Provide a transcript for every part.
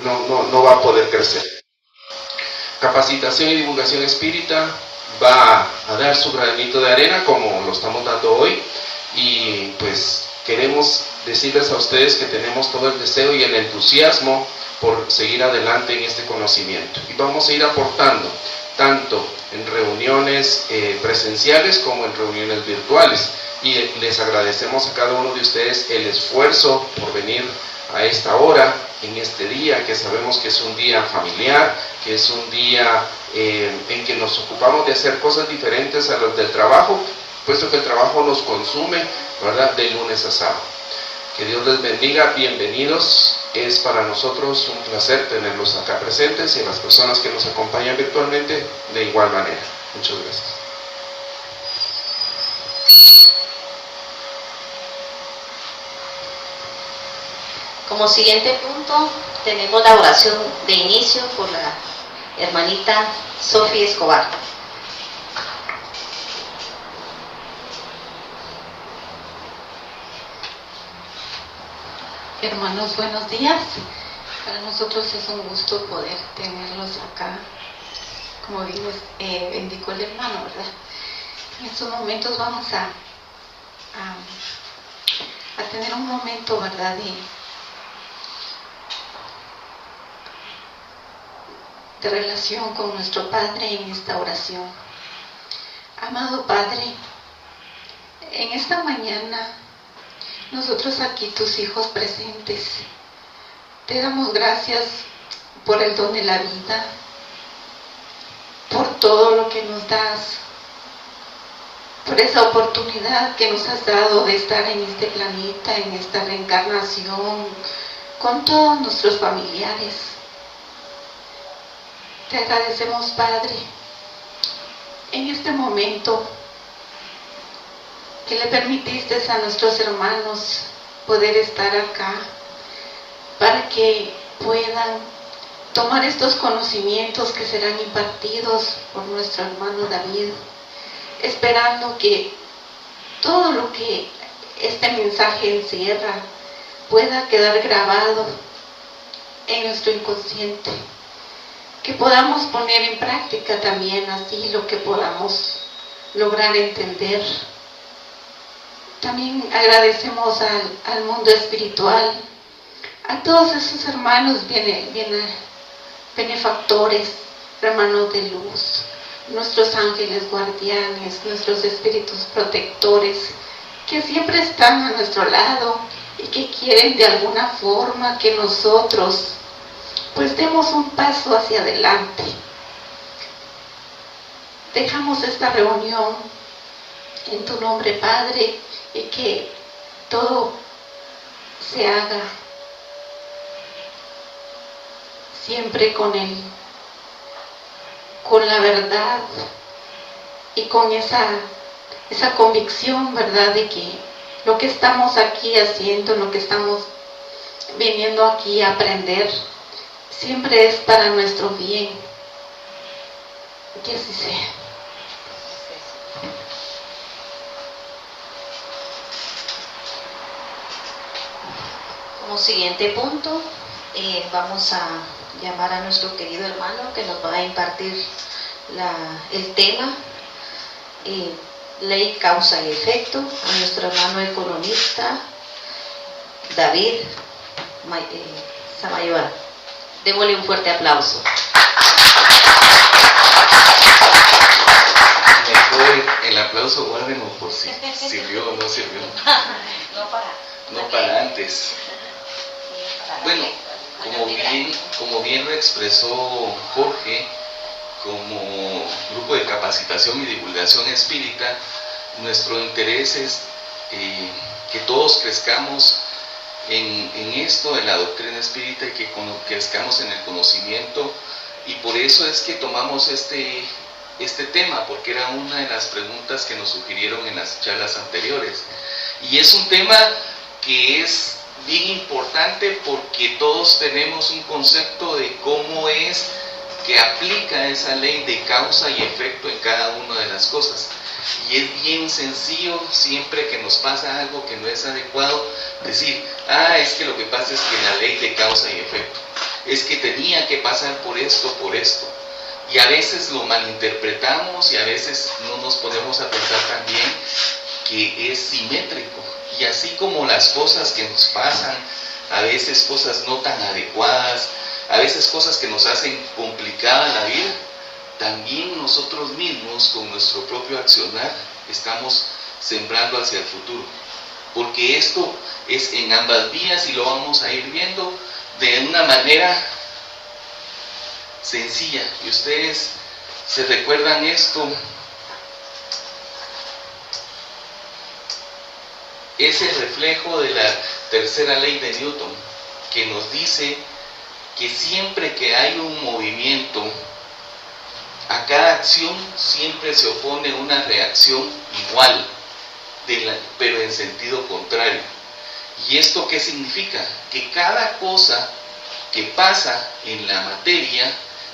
no va a poder crecer. Capacitación y divulgación espírita va a dar su granito de arena como lo estamos dando hoy, y pues queremos decirles a ustedes que tenemos todo el deseo y el entusiasmo por seguir adelante en este conocimiento, y vamos a ir aportando tanto en reuniones presenciales como en reuniones virtuales, y les agradecemos a cada uno de ustedes el esfuerzo por venir a esta hora, en este día que sabemos que es un día familiar, que es un día en que nos ocupamos de hacer cosas diferentes a las del trabajo, puesto que el trabajo nos consume, ¿verdad?, de lunes a sábado. Que Dios les bendiga, bienvenidos. Es para nosotros un placer tenerlos acá presentes, y a las personas que nos acompañan virtualmente de igual manera. Muchas gracias. Como siguiente punto tenemos la oración de inicio por la hermanita Sofía Escobar. Hermanos, buenos días. Para nosotros es un gusto poder tenerlos acá, como bien indicó el hermano, ¿verdad? En estos momentos vamos a tener un momento, ¿verdad?, de relación con nuestro Padre en esta oración. Amado Padre, en esta mañana nosotros aquí, tus hijos presentes, te damos gracias por el don de la vida, por todo lo que nos das, por esa oportunidad que nos has dado de estar en este planeta, en esta reencarnación, con todos nuestros familiares. Te agradecemos, Padre, en este momento que le permitiste a nuestros hermanos poder estar acá para que puedan tomar estos conocimientos que serán impartidos por nuestro hermano David, esperando que todo lo que este mensaje encierra pueda quedar grabado en nuestro inconsciente, que podamos poner en práctica también así lo que podamos lograr entender. También agradecemos al mundo espiritual, a todos esos hermanos benefactores, hermanos de luz, nuestros ángeles guardianes, nuestros espíritus protectores, que siempre están a nuestro lado y que quieren de alguna forma que nosotros pues demos un paso hacia adelante. Dejamos esta reunión en tu nombre, Padre, y que todo se haga siempre con la verdad y con esa convicción, ¿verdad?, de que lo que estamos aquí haciendo, lo que estamos viniendo aquí a aprender, siempre es para nuestro bien. Que así sea. Como siguiente punto, vamos a llamar a nuestro querido hermano que nos va a impartir el tema ley, causa y efecto, a nuestro hermano economista David Samayoa. Démosle un fuerte aplauso. Mejor el aplauso guárdenlo por si sirvió o no sirvió. No para antes. Bueno, como bien lo expresó Jorge, como grupo de capacitación y divulgación espírita, nuestro interés es que todos crezcamos en esto, en la doctrina espírita, y que crezcamos en el conocimiento, y por eso es que tomamos este tema, porque era una de las preguntas que nos sugirieron en las charlas anteriores, y es un tema que es bien importante porque todos tenemos un concepto de cómo es que aplica esa ley de causa y efecto en cada una de las cosas. Y es bien sencillo, siempre que nos pasa algo que no es adecuado, decir, es que lo que pasa es que la ley de causa y efecto. es que tenía que pasar por esto, y a veces lo malinterpretamos y a veces no nos ponemos a pensar también que es simétrico, y así como las cosas que nos pasan, a veces cosas no tan adecuadas, a veces cosas que nos hacen complicada la vida, también nosotros mismos con nuestro propio accionar estamos sembrando hacia el futuro, porque esto es en ambas vías y lo vamos a ir viendo de una manera sencilla. Y ustedes se recuerdan esto, es el reflejo de la tercera ley de Newton, que nos dice que siempre que hay un movimiento, a cada acción siempre se opone una reacción igual, pero en sentido contrario. ¿Y esto qué significa? Que cada cosa que pasa en la materia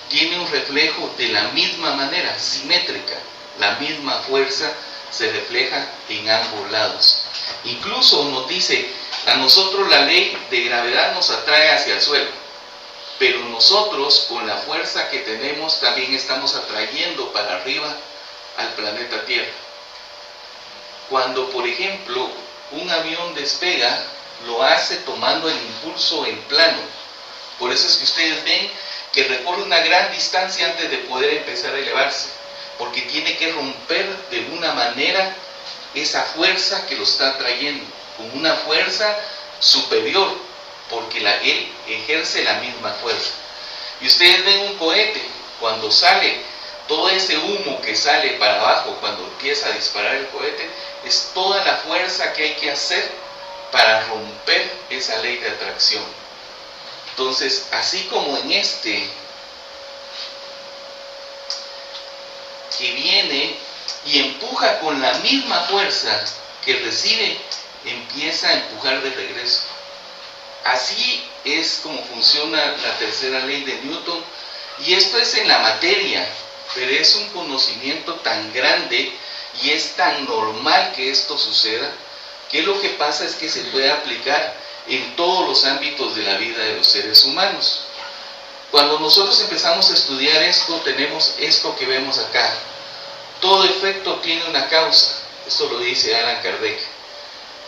tiene un reflejo de la misma manera, simétrica. La misma fuerza se refleja en ambos lados. Incluso nos dice, a nosotros la ley de gravedad nos atrae hacia el suelo, pero nosotros con la fuerza que tenemos también estamos atrayendo para arriba al planeta Tierra. Cuando, por ejemplo, un avión despega, lo hace tomando el impulso en plano. Por eso es que ustedes ven que recorre una gran distancia antes de poder empezar a elevarse, porque tiene que romper de una manera esa fuerza que lo está trayendo, con una fuerza superior, porque él ejerce la misma fuerza. Y ustedes ven un cohete, cuando sale, todo ese humo que sale para abajo, cuando empieza a disparar el cohete, es toda la fuerza que hay que hacer para romper esa ley de atracción. Entonces, así como en este, que viene y empuja con la misma fuerza que recibe, empieza a empujar de regreso. Así es como funciona la tercera ley de Newton, y esto es en la materia, pero es un conocimiento tan grande y es tan normal que esto suceda, que lo que pasa es que se puede aplicar en todos los ámbitos de la vida de los seres humanos. Cuando nosotros empezamos a estudiar esto, tenemos esto que vemos acá. Todo efecto tiene una causa. Esto lo dice Allan Kardec.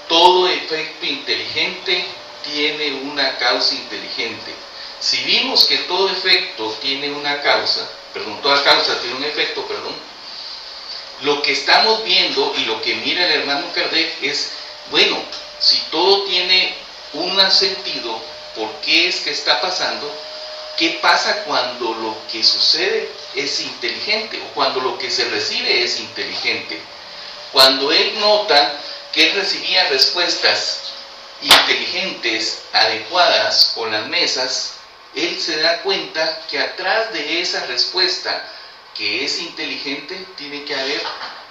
Todo efecto inteligente tiene una causa inteligente. Si vimos que todo efecto tiene una causa, toda causa tiene un efecto, lo que estamos viendo y lo que mira el hermano Kardec es, bueno, si todo tiene un sentido, ¿por qué es que está pasando? ¿Qué pasa cuando lo que sucede es inteligente o cuando lo que se recibe es inteligente? Cuando él nota que él recibía respuestas inteligentes, adecuadas con las mesas, él se da cuenta que atrás de esa respuesta que es inteligente tiene que haber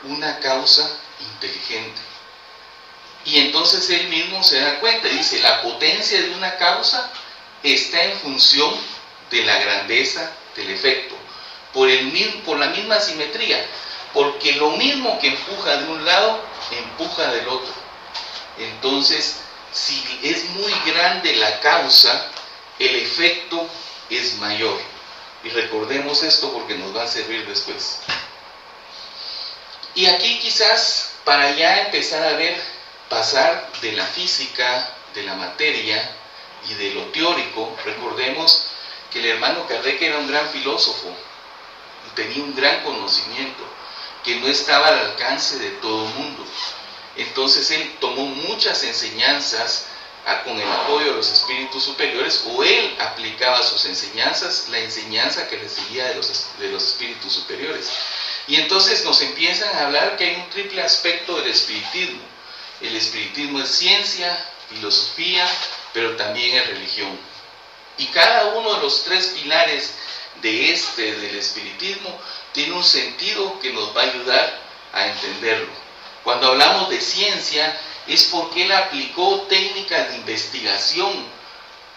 una causa inteligente. Y entonces él mismo se da cuenta y dice, la potencia de una causa está en función de la grandeza del efecto, por la misma simetría, porque lo mismo que empuja de un lado, empuja del otro. Entonces, si es muy grande la causa, el efecto es mayor. Y recordemos esto porque nos va a servir después. Y aquí quizás para ya empezar a ver, pasar de la física, de la materia y de lo teórico, recordemos que el hermano Kardec era un gran filósofo, tenía un gran conocimiento, que no estaba al alcance de todo el mundo. Entonces él tomó muchas enseñanzas con el apoyo de los espíritus superiores, o él aplicaba sus enseñanzas, la enseñanza que recibía de los espíritus superiores. Y entonces nos empiezan a hablar que hay un triple aspecto del espiritismo. El espiritismo es ciencia, filosofía, pero también es religión. Y cada uno de los tres pilares del espiritismo tiene un sentido que nos va a ayudar a entenderlo. Cuando hablamos de ciencia, es porque él aplicó técnicas de investigación,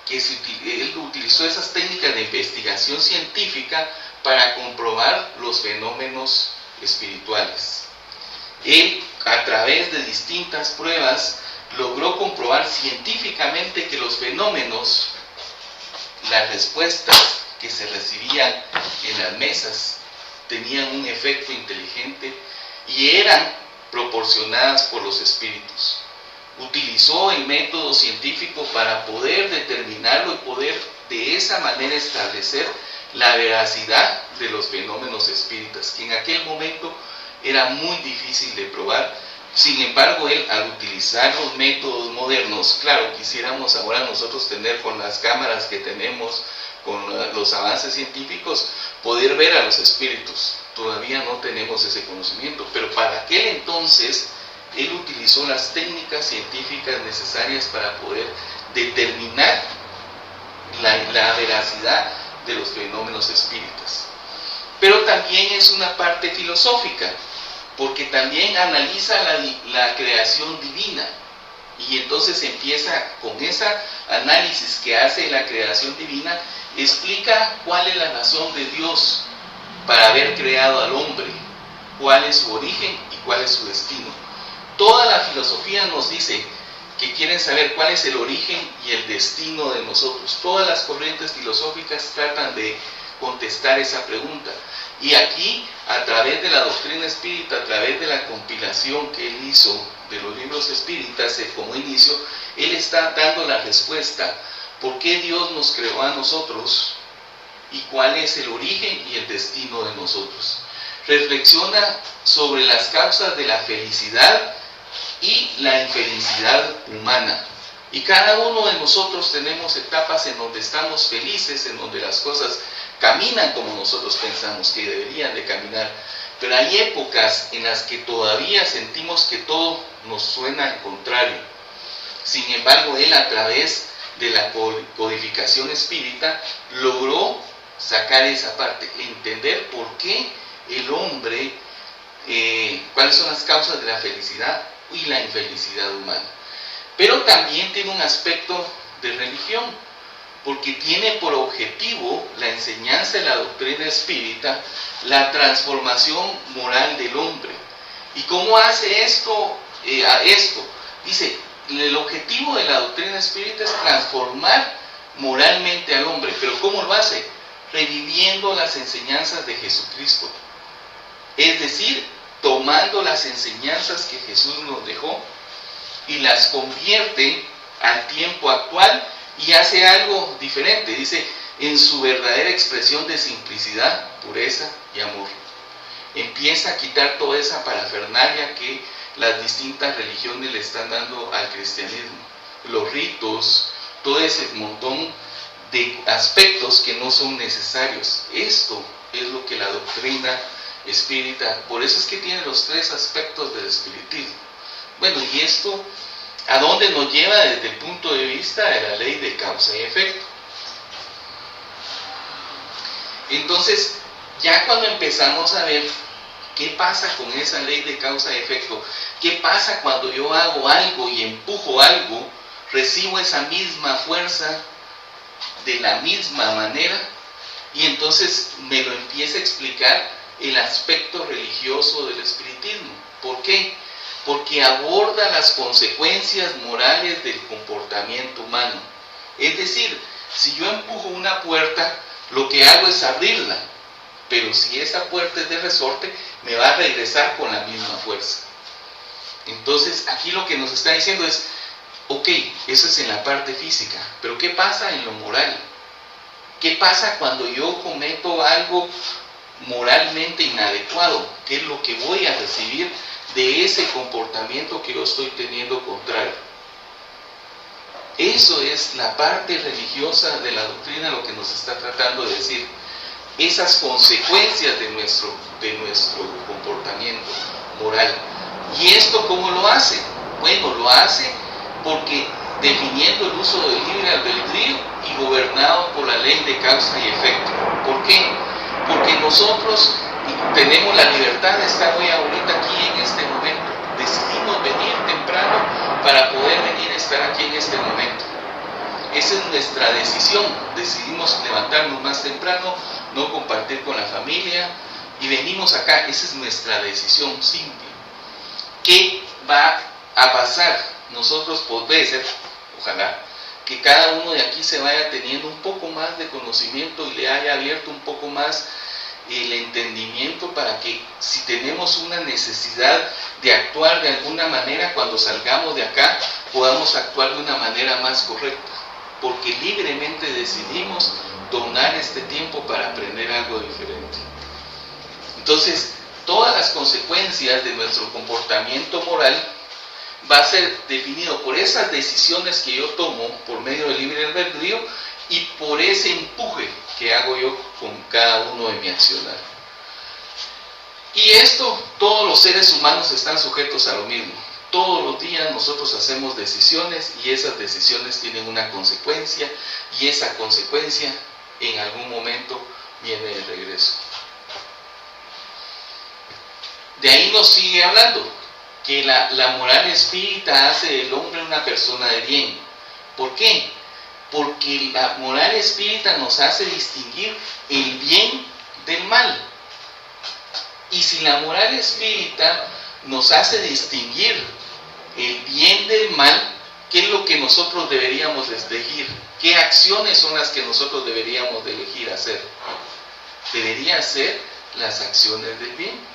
él utilizó esas técnicas de investigación científica para comprobar los fenómenos espirituales. Él, a través de distintas pruebas, logró comprobar científicamente que los fenómenos las respuestas que se recibían en las mesas tenían un efecto inteligente y eran proporcionadas por los espíritus. Utilizó el método científico para poder determinarlo y poder de esa manera establecer la veracidad de los fenómenos espíritas, que en aquel momento era muy difícil de probar. Sin embargo, él, al utilizar los métodos modernos, claro, quisiéramos ahora nosotros tener con las cámaras que tenemos, con los avances científicos, poder ver a los espíritus. Todavía no tenemos ese conocimiento, pero para aquel entonces, él utilizó las técnicas científicas necesarias para poder determinar la veracidad de los fenómenos espíritas. Pero también es una parte filosófica, porque también analiza la creación divina, y entonces empieza con ese análisis que hace la creación divina, explica cuál es la razón de Dios para haber creado al hombre, cuál es su origen y cuál es su destino. Toda la filosofía nos dice que quieren saber cuál es el origen y el destino de nosotros. Todas las corrientes filosóficas tratan de contestar esa pregunta. Y aquí, a través de la doctrina espírita, a través de la compilación que él hizo de los libros espíritas como inicio, él está dando la respuesta. ¿Por qué Dios nos creó a nosotros? ¿Y cuál es el origen y el destino de nosotros? Reflexiona sobre las causas de la felicidad y la infelicidad humana. Y cada uno de nosotros tenemos etapas en donde estamos felices, en donde las cosas caminan como nosotros pensamos que deberían de caminar. Pero hay épocas en las que todavía sentimos que todo nos suena al contrario. Sin embargo, él, a través de la codificación espírita, logró sacar esa parte, entender por qué el hombre, cuáles son las causas de la felicidad y la infelicidad humana. Pero también tiene un aspecto de religión, porque tiene por objetivo la enseñanza de la doctrina espírita, la transformación moral del hombre. ¿Y cómo hace esto? Dice, el objetivo de la doctrina espírita es transformar moralmente al hombre. ¿Pero cómo lo hace? Reviviendo las enseñanzas de Jesucristo. Es decir, tomando las enseñanzas que Jesús nos dejó y las convierte al tiempo actual y hace algo diferente. Dice, en su verdadera expresión de simplicidad, pureza y amor. Empieza a quitar toda esa parafernalia que las distintas religiones le están dando al cristianismo. Los ritos, todo ese montón de aspectos que no son necesarios. Esto es lo que la doctrina espírita, por eso es que tiene los tres aspectos del espiritismo. Bueno, y esto, ¿a dónde nos lleva desde el punto de vista de la ley de causa y efecto? Entonces, ya cuando empezamos a ver qué pasa con esa ley de causa y efecto, qué pasa cuando yo hago algo y empujo algo, recibo esa misma fuerza de la misma manera, y entonces me lo empieza a explicar el aspecto religioso del espiritismo. ¿Por qué? Porque aborda las consecuencias morales del comportamiento humano. Es decir, si yo empujo una puerta, lo que hago es abrirla, pero si esa puerta es de resorte, me va a regresar con la misma fuerza. Entonces, aquí lo que nos está diciendo es, ok, eso es en la parte física, pero ¿qué pasa en lo moral? ¿Qué pasa cuando yo cometo algo moralmente inadecuado? ¿Qué es lo que voy a recibir de ese comportamiento que yo estoy teniendo contrario? Eso es la parte religiosa de la doctrina, lo que nos está tratando de decir. Esas consecuencias de nuestro comportamiento moral. ¿Y esto cómo lo hace? Bueno, lo hace porque definiendo el uso del libre albedrío y gobernado por la ley de causa y efecto. ¿Por qué? Porque nosotros tenemos la libertad de estar hoy ahorita aquí en este momento. Decidimos venir temprano para poder venir a estar aquí en este momento. Esa es nuestra decisión. Decidimos levantarnos más temprano, no compartir con la familia y venimos acá. Esa es nuestra decisión simple. ¿Qué va a pasar? Nosotros puede ser, ojalá, que que cada uno de aquí se vaya teniendo un poco más de conocimiento y le haya abierto un poco más el entendimiento para que si tenemos una necesidad de actuar de alguna manera cuando salgamos de acá, podamos actuar de una manera más correcta, porque libremente decidimos donar este tiempo para aprender algo diferente. Entonces, todas las consecuencias de nuestro comportamiento moral va a ser definido por esas decisiones que yo tomo por medio del libre albedrío y por ese empuje que hago yo con cada uno de mi accionar. Y esto, todos los seres humanos están sujetos a lo mismo. Todos los días nosotros hacemos decisiones y esas decisiones tienen una consecuencia y esa consecuencia en algún momento viene de regreso. De ahí nos sigue hablando que la moral espírita hace del hombre una persona de bien. ¿Por qué? Porque la moral espírita nos hace distinguir el bien del mal. Y si la moral espírita nos hace distinguir el bien del mal, ¿qué es lo que nosotros deberíamos elegir? ¿Qué acciones son las que nosotros deberíamos de elegir hacer? Debería ser las acciones del bien.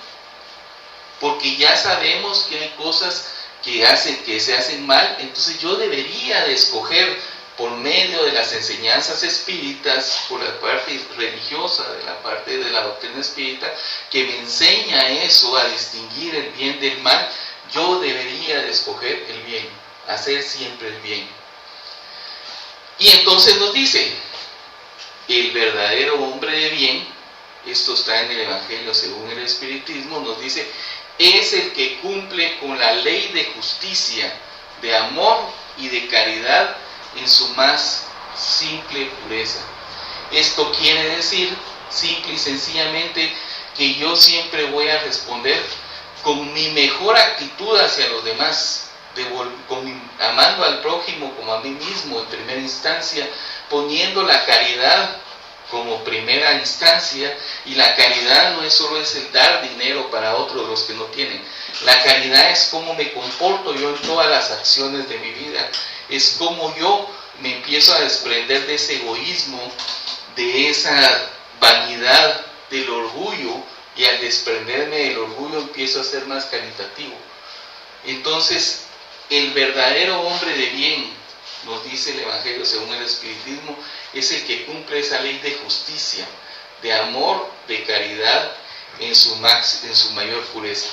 Porque ya sabemos que hay cosas que se hacen mal, entonces yo debería de escoger por medio de las enseñanzas espíritas, por la parte religiosa, de la parte de la doctrina espírita, que me enseña eso, a distinguir el bien del mal, yo debería de escoger el bien, hacer siempre el bien. Y entonces nos dice, el verdadero hombre de bien, esto está en el Evangelio según el Espiritismo, nos dice, es el que cumple con la ley de justicia, de amor y de caridad en su más simple pureza. Esto quiere decir, simple y sencillamente, que yo siempre voy a responder con mi mejor actitud hacia los demás, amando al prójimo como a mí mismo en primera instancia, poniendo la caridad como primera instancia, y la caridad no es solo el dar dinero para otros los que no tienen. La caridad es cómo me comporto yo en todas las acciones de mi vida, es cómo yo me empiezo a desprender de ese egoísmo, de esa vanidad, del orgullo, y al desprenderme del orgullo empiezo a ser más caritativo. Entonces, el verdadero hombre de bien, nos dice el Evangelio según el Espiritismo, es el que cumple esa ley de justicia, de amor, de caridad en su mayor pureza.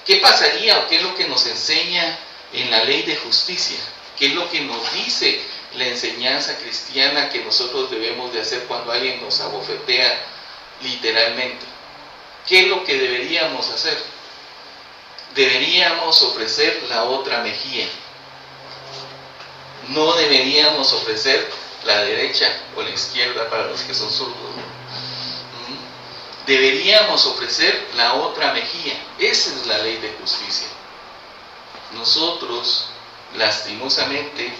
¿Qué pasaría o qué es lo que nos enseña en la ley de justicia? ¿Qué es lo que nos dice la enseñanza cristiana que nosotros debemos de hacer cuando alguien nos abofetea literalmente? ¿Qué es lo que deberíamos hacer? Deberíamos ofrecer la otra mejilla. No deberíamos ofrecer la derecha o la izquierda para los que son zurdos. Deberíamos ofrecer la otra mejilla. Esa es la ley de justicia. Nosotros, lastimosamente,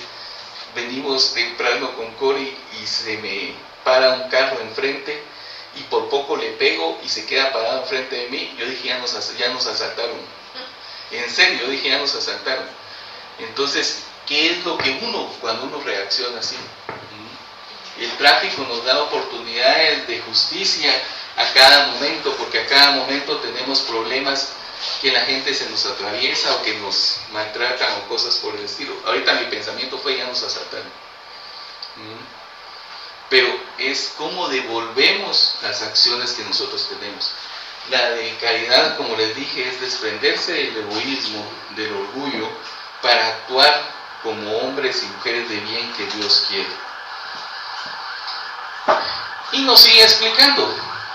venimos temprano con Cori y se me para un carro enfrente y por poco le pego y se queda parado enfrente de mí. Yo dije, ya nos asaltaron. En serio, yo dije, ya nos asaltaron. Entonces, ¿qué es lo que cuando uno reacciona así? El tráfico nos da oportunidades de justicia a cada momento, porque a cada momento tenemos problemas que la gente se nos atraviesa o que nos maltratan o cosas por el estilo. Ahorita mi pensamiento fue, ya nos asaltaron. Pero es cómo devolvemos las acciones que nosotros tenemos. La de caridad, como les dije, es desprenderse del egoísmo, del orgullo, para actuar como hombres y mujeres de bien que Dios quiere. Y nos sigue explicando,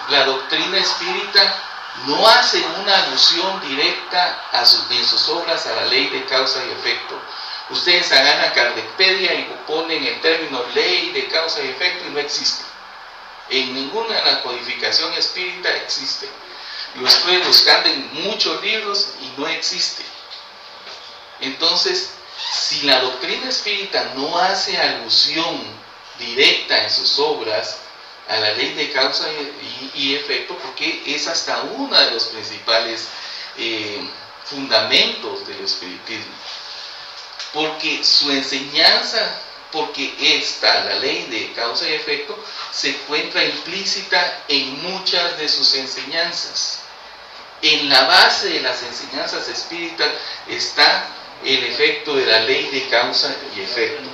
la doctrina espírita no hace una alusión directa en sus obras a la ley de causa y efecto. Ustedes agarran Kardecpedia y ponen el término ley de causa y efecto y no existe. En ninguna de la codificación espírita existe. Lo estoy buscando en muchos libros y no existe. Entonces, si la doctrina espírita no hace alusión directa en sus obras a la ley de causa y efecto, porque es hasta uno de los principales fundamentos del espiritismo, porque su enseñanza porque la ley de causa y efecto, se encuentra implícita en muchas de sus enseñanzas. En la base de las enseñanzas espíritas está el efecto de la ley de causa y efecto.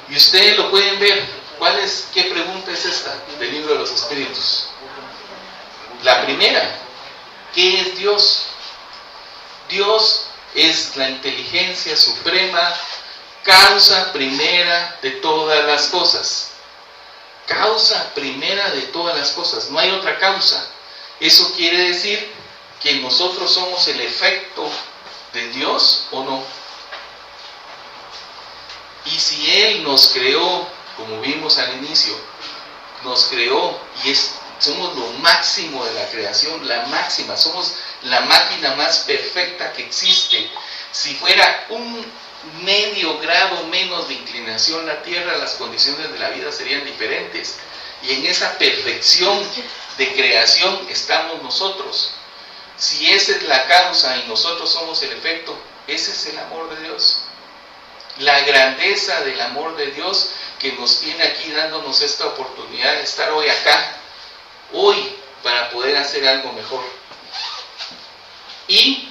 Y ustedes lo pueden ver. ¿Qué pregunta es esta del libro de los espíritus? La primera, ¿qué es Dios? Dios es la inteligencia suprema, causa primera de todas las cosas. Causa primera de todas las cosas, no hay otra causa. Eso quiere decir que nosotros somos el efecto de Dios o no. Y si Él nos creó, como vimos al inicio, nos creó y somos lo máximo de la creación, la máxima, somos la máquina más perfecta que existe. Si fuera un medio grado menos de inclinación la Tierra, las condiciones de la vida serían diferentes. Y en esa perfección de creación estamos nosotros. Si esa es la causa y nosotros somos el efecto, ese es el amor de Dios. La grandeza del amor de Dios que nos tiene aquí dándonos esta oportunidad de estar hoy acá, hoy, para poder hacer algo mejor. Y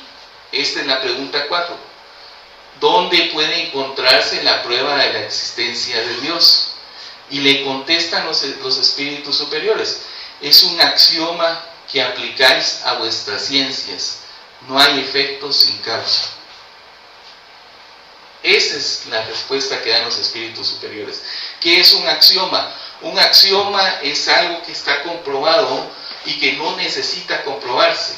esta es la pregunta 4. ¿Dónde puede encontrarse la prueba de la existencia de Dios? Y le contestan los espíritus superiores. Es un axioma que aplicáis a vuestras ciencias. No hay efecto sin causa. Esa es la respuesta que dan los espíritus superiores. ¿Qué es un axioma? Un axioma es algo que está comprobado y que no necesita comprobarse.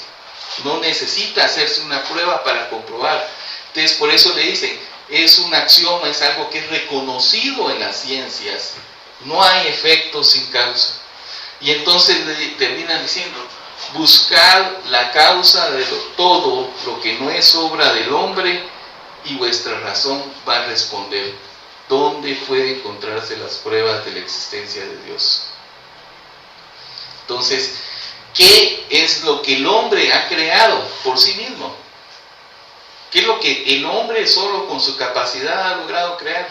No necesita hacerse una prueba para comprobar. Entonces, por eso le dicen, es un axioma, es algo que es reconocido en las ciencias. No hay efecto sin causa. Y entonces terminan diciendo, buscad la causa de todo lo que no es obra del hombre, y vuestra razón va a responder. ¿Dónde pueden encontrarse las pruebas de la existencia de Dios? Entonces, ¿qué es lo que el hombre ha creado por sí mismo? ¿Qué es lo que el hombre solo con su capacidad ha logrado crear?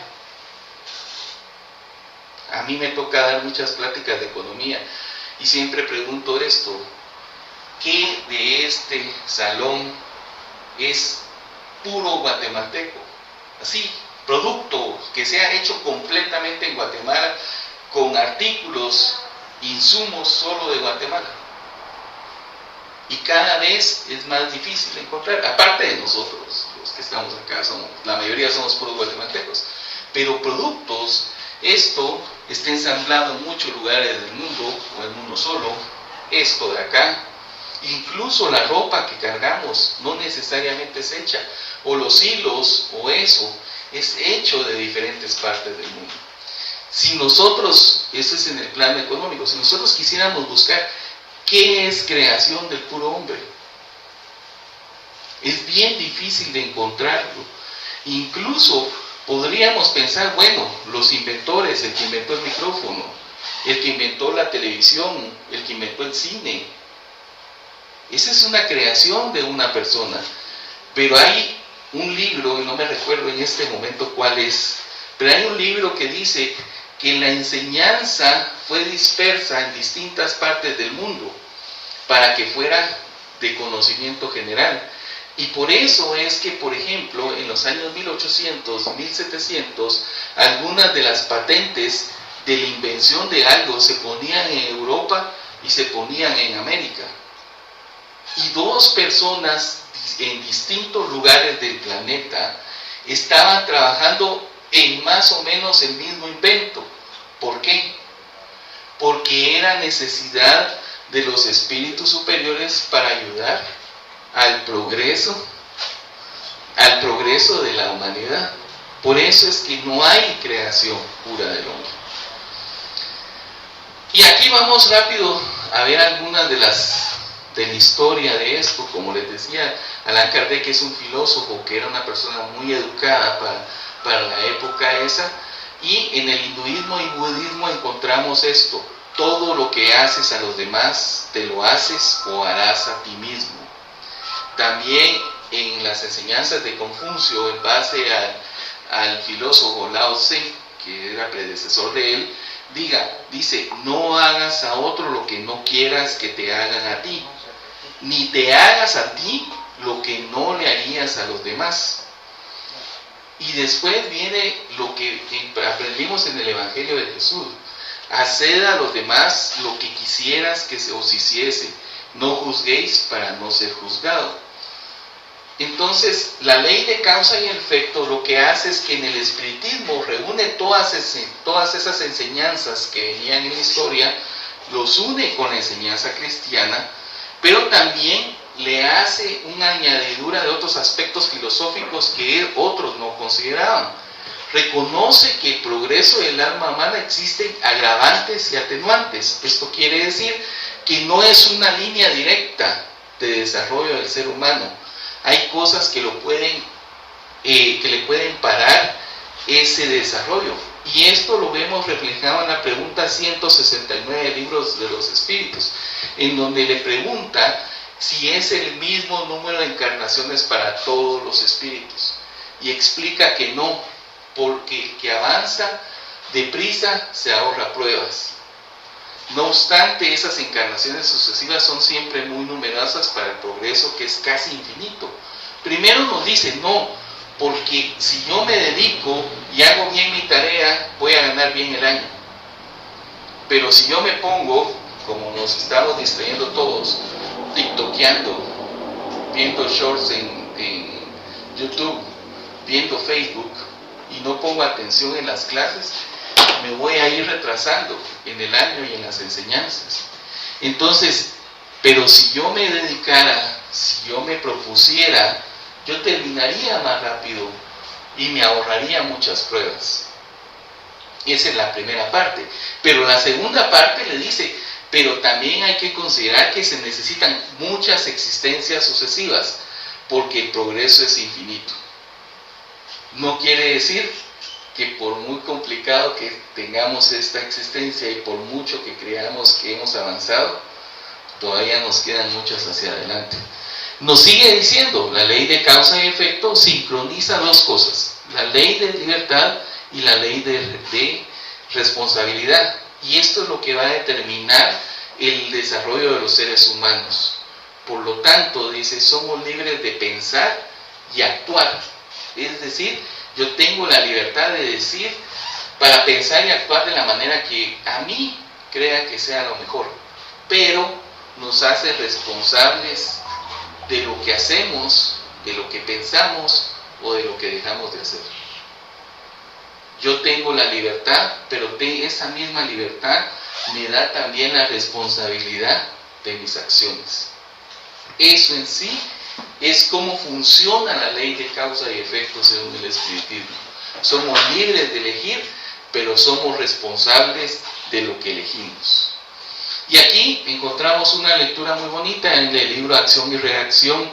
A mí me toca dar muchas pláticas de economía y siempre pregunto esto: ¿qué de este salón es puro guatemalteco? Así, producto que se ha hecho completamente en Guatemala, con artículos, insumos solo de Guatemala. Y cada vez es más difícil encontrar, aparte de nosotros, los que estamos acá, la mayoría somos puros guatemaltecos, pero productos, esto está ensamblado en muchos lugares del mundo, o en uno solo, esto de acá, incluso la ropa que cargamos no necesariamente es hecha, o los hilos, o eso, es hecho de diferentes partes del mundo. Si nosotros, eso es en el plano económico, si nosotros quisiéramos buscar qué es creación del puro hombre, es bien difícil de encontrarlo. Incluso podríamos pensar, bueno, los inventores, el que inventó el micrófono, el que inventó la televisión, el que inventó el cine, esa es una creación de una persona. Pero hay un libro, y no me recuerdo en este momento cuál es, pero hay un libro que dice que la enseñanza fue dispersa en distintas partes del mundo para que fuera de conocimiento general. Y por eso es que, por ejemplo, en los años 1800, 1700, algunas de las patentes de la invención de algo se ponían en Europa y se ponían en América. Y dos personas en distintos lugares del planeta estaban trabajando en más o menos el mismo invento. ¿Por qué? Porque era necesidad de los espíritus superiores para ayudar al progreso de la humanidad. Por eso es que no hay creación pura del hombre. Y aquí vamos rápido a ver algunas de la historia de esto. Como les decía, Allan Kardec es un filósofo que era una persona muy educada para la época esa, y en el hinduismo y budismo encontramos esto: todo lo que haces a los demás te lo haces o harás a ti mismo. También en las enseñanzas de Confucio, en base al filósofo Lao Tse, que era predecesor de él, dice, no hagas a otro lo que no quieras que te hagan a ti, ni te hagas a ti lo que no le harías a los demás. Y después viene lo que aprendimos en el Evangelio de Jesús: haced a los demás lo que quisieras que se os hiciese, no juzguéis para no ser juzgado. Entonces, la ley de causa y efecto lo que hace es que en el espiritismo reúne todas esas enseñanzas que venían en la historia, los une con la enseñanza cristiana, pero también le hace una añadidura de otros aspectos filosóficos que otros no consideraban. Reconoce que el progreso del alma humana existen agravantes y atenuantes. Esto quiere decir que no es una línea directa de desarrollo del ser humano. Hay cosas que le pueden parar ese desarrollo. Y esto lo vemos reflejado en la pregunta 169 del Libro de los Espíritus, en donde le pregunta si es el mismo número de encarnaciones para todos los espíritus. Y explica que no, porque el que avanza deprisa se ahorra pruebas. No obstante, esas encarnaciones sucesivas son siempre muy numerosas para el progreso, que es casi infinito. Primero nos dice no, porque si yo me dedico y hago bien mi tarea, voy a ganar bien el año. Pero si yo me pongo, como nos estamos distrayendo todos, tiktokeando, viendo shorts en YouTube, viendo Facebook, y no pongo atención en las clases, me voy a ir retrasando en el año y en las enseñanzas. Entonces, pero si yo me dedicara, si yo me propusiera, yo terminaría más rápido y me ahorraría muchas pruebas. Esa es la primera parte. Pero la segunda parte le dice, pero también hay que considerar que se necesitan muchas existencias sucesivas, porque el progreso es infinito. No quiere decir que por muy complicado que tengamos esta existencia y por mucho que creamos que hemos avanzado, todavía nos quedan muchas hacia adelante. Nos sigue diciendo, la ley de causa y efecto sincroniza dos cosas: la ley de libertad y la ley de responsabilidad. Y esto es lo que va a determinar el desarrollo de los seres humanos. Por lo tanto, dice, somos libres de pensar y actuar. Es decir, yo tengo la libertad de decir, para pensar y actuar de la manera que a mí crea que sea lo mejor, pero nos hace responsables de lo que hacemos, de lo que pensamos o de lo que dejamos de hacer. Yo tengo la libertad, pero esa misma libertad me da también la responsabilidad de mis acciones. Eso en sí es cómo funciona la ley de causa y efecto según el espiritismo. Somos libres de elegir, pero somos responsables de lo que elegimos. Y aquí encontramos una lectura muy bonita en el libro Acción y Reacción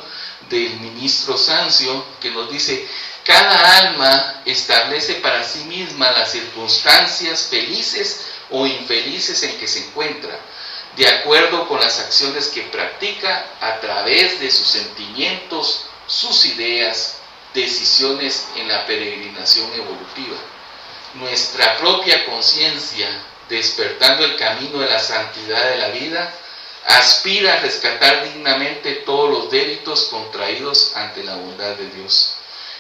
del ministro Sancio, que nos dice: cada alma establece para sí misma las circunstancias felices o infelices en que se encuentra, de acuerdo con las acciones que practica a través de sus sentimientos, sus ideas, decisiones en la peregrinación evolutiva. Nuestra propia conciencia, despertando el camino de la santidad de la vida, aspira a rescatar dignamente todos los débitos contraídos ante la bondad de Dios.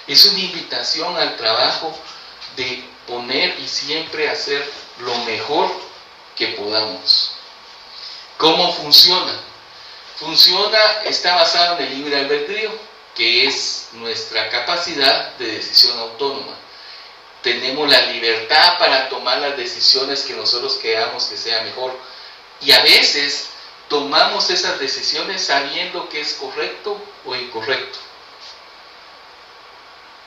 Es una invitación al trabajo de poner y siempre hacer lo mejor que podamos. ¿Cómo funciona? Está basado en el libre albedrío, que es nuestra capacidad de decisión autónoma. Tenemos la libertad para tomar las decisiones que nosotros creamos que sea mejor. Y a veces tomamos esas decisiones sabiendo que es correcto o incorrecto.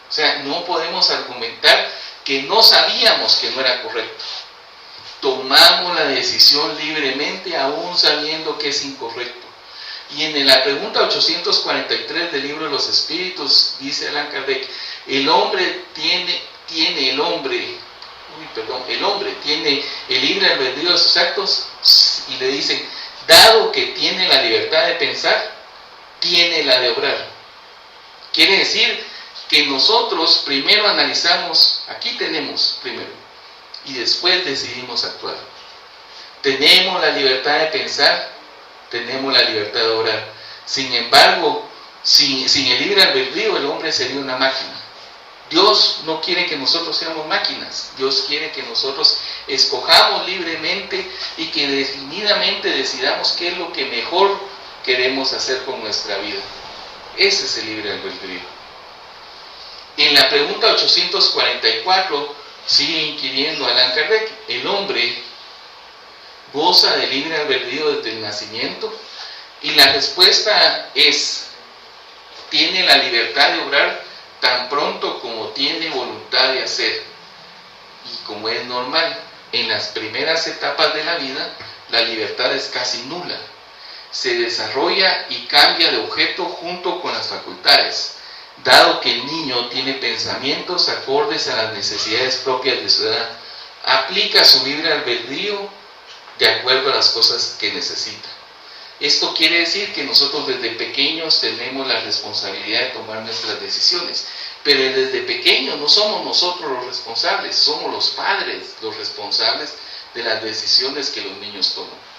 O sea, no podemos argumentar que no sabíamos que no era correcto. Tomamos la decisión libremente aún sabiendo que es incorrecto. Y en la pregunta 843 del Libro de los Espíritus dice Allan Kardec: el hombre tiene el libre albedrío de sus actos, y le dicen, dado que tiene la libertad de pensar, tiene la de obrar. Quiere decir que nosotros primero analizamos, aquí tenemos primero y después decidimos actuar. Tenemos la libertad de pensar, tenemos la libertad de obrar. Sin embargo, sin el libre albedrío, el hombre sería una máquina. Dios no quiere que nosotros seamos máquinas. Dios quiere que nosotros escojamos libremente y que definidamente decidamos qué es lo que mejor queremos hacer con nuestra vida. Ese es el libre albedrío. En la pregunta 844 sigue inquiriendo Allan Kardec: ¿el hombre goza de libre albedrío desde el nacimiento? Y la respuesta es: tiene la libertad de obrar tan pronto como tiene voluntad de hacer. Y como es normal, en las primeras etapas de la vida, la libertad es casi nula. Se desarrolla y cambia de objeto junto con las facultades, dado que el niño tiene pensamientos acordes a las necesidades propias de su edad. Aplica su libre albedrío de acuerdo a las cosas que necesita. Esto quiere decir que nosotros desde pequeños tenemos la responsabilidad de tomar nuestras decisiones, pero desde pequeños no somos nosotros los responsables, somos los padres los responsables de las decisiones que los niños toman.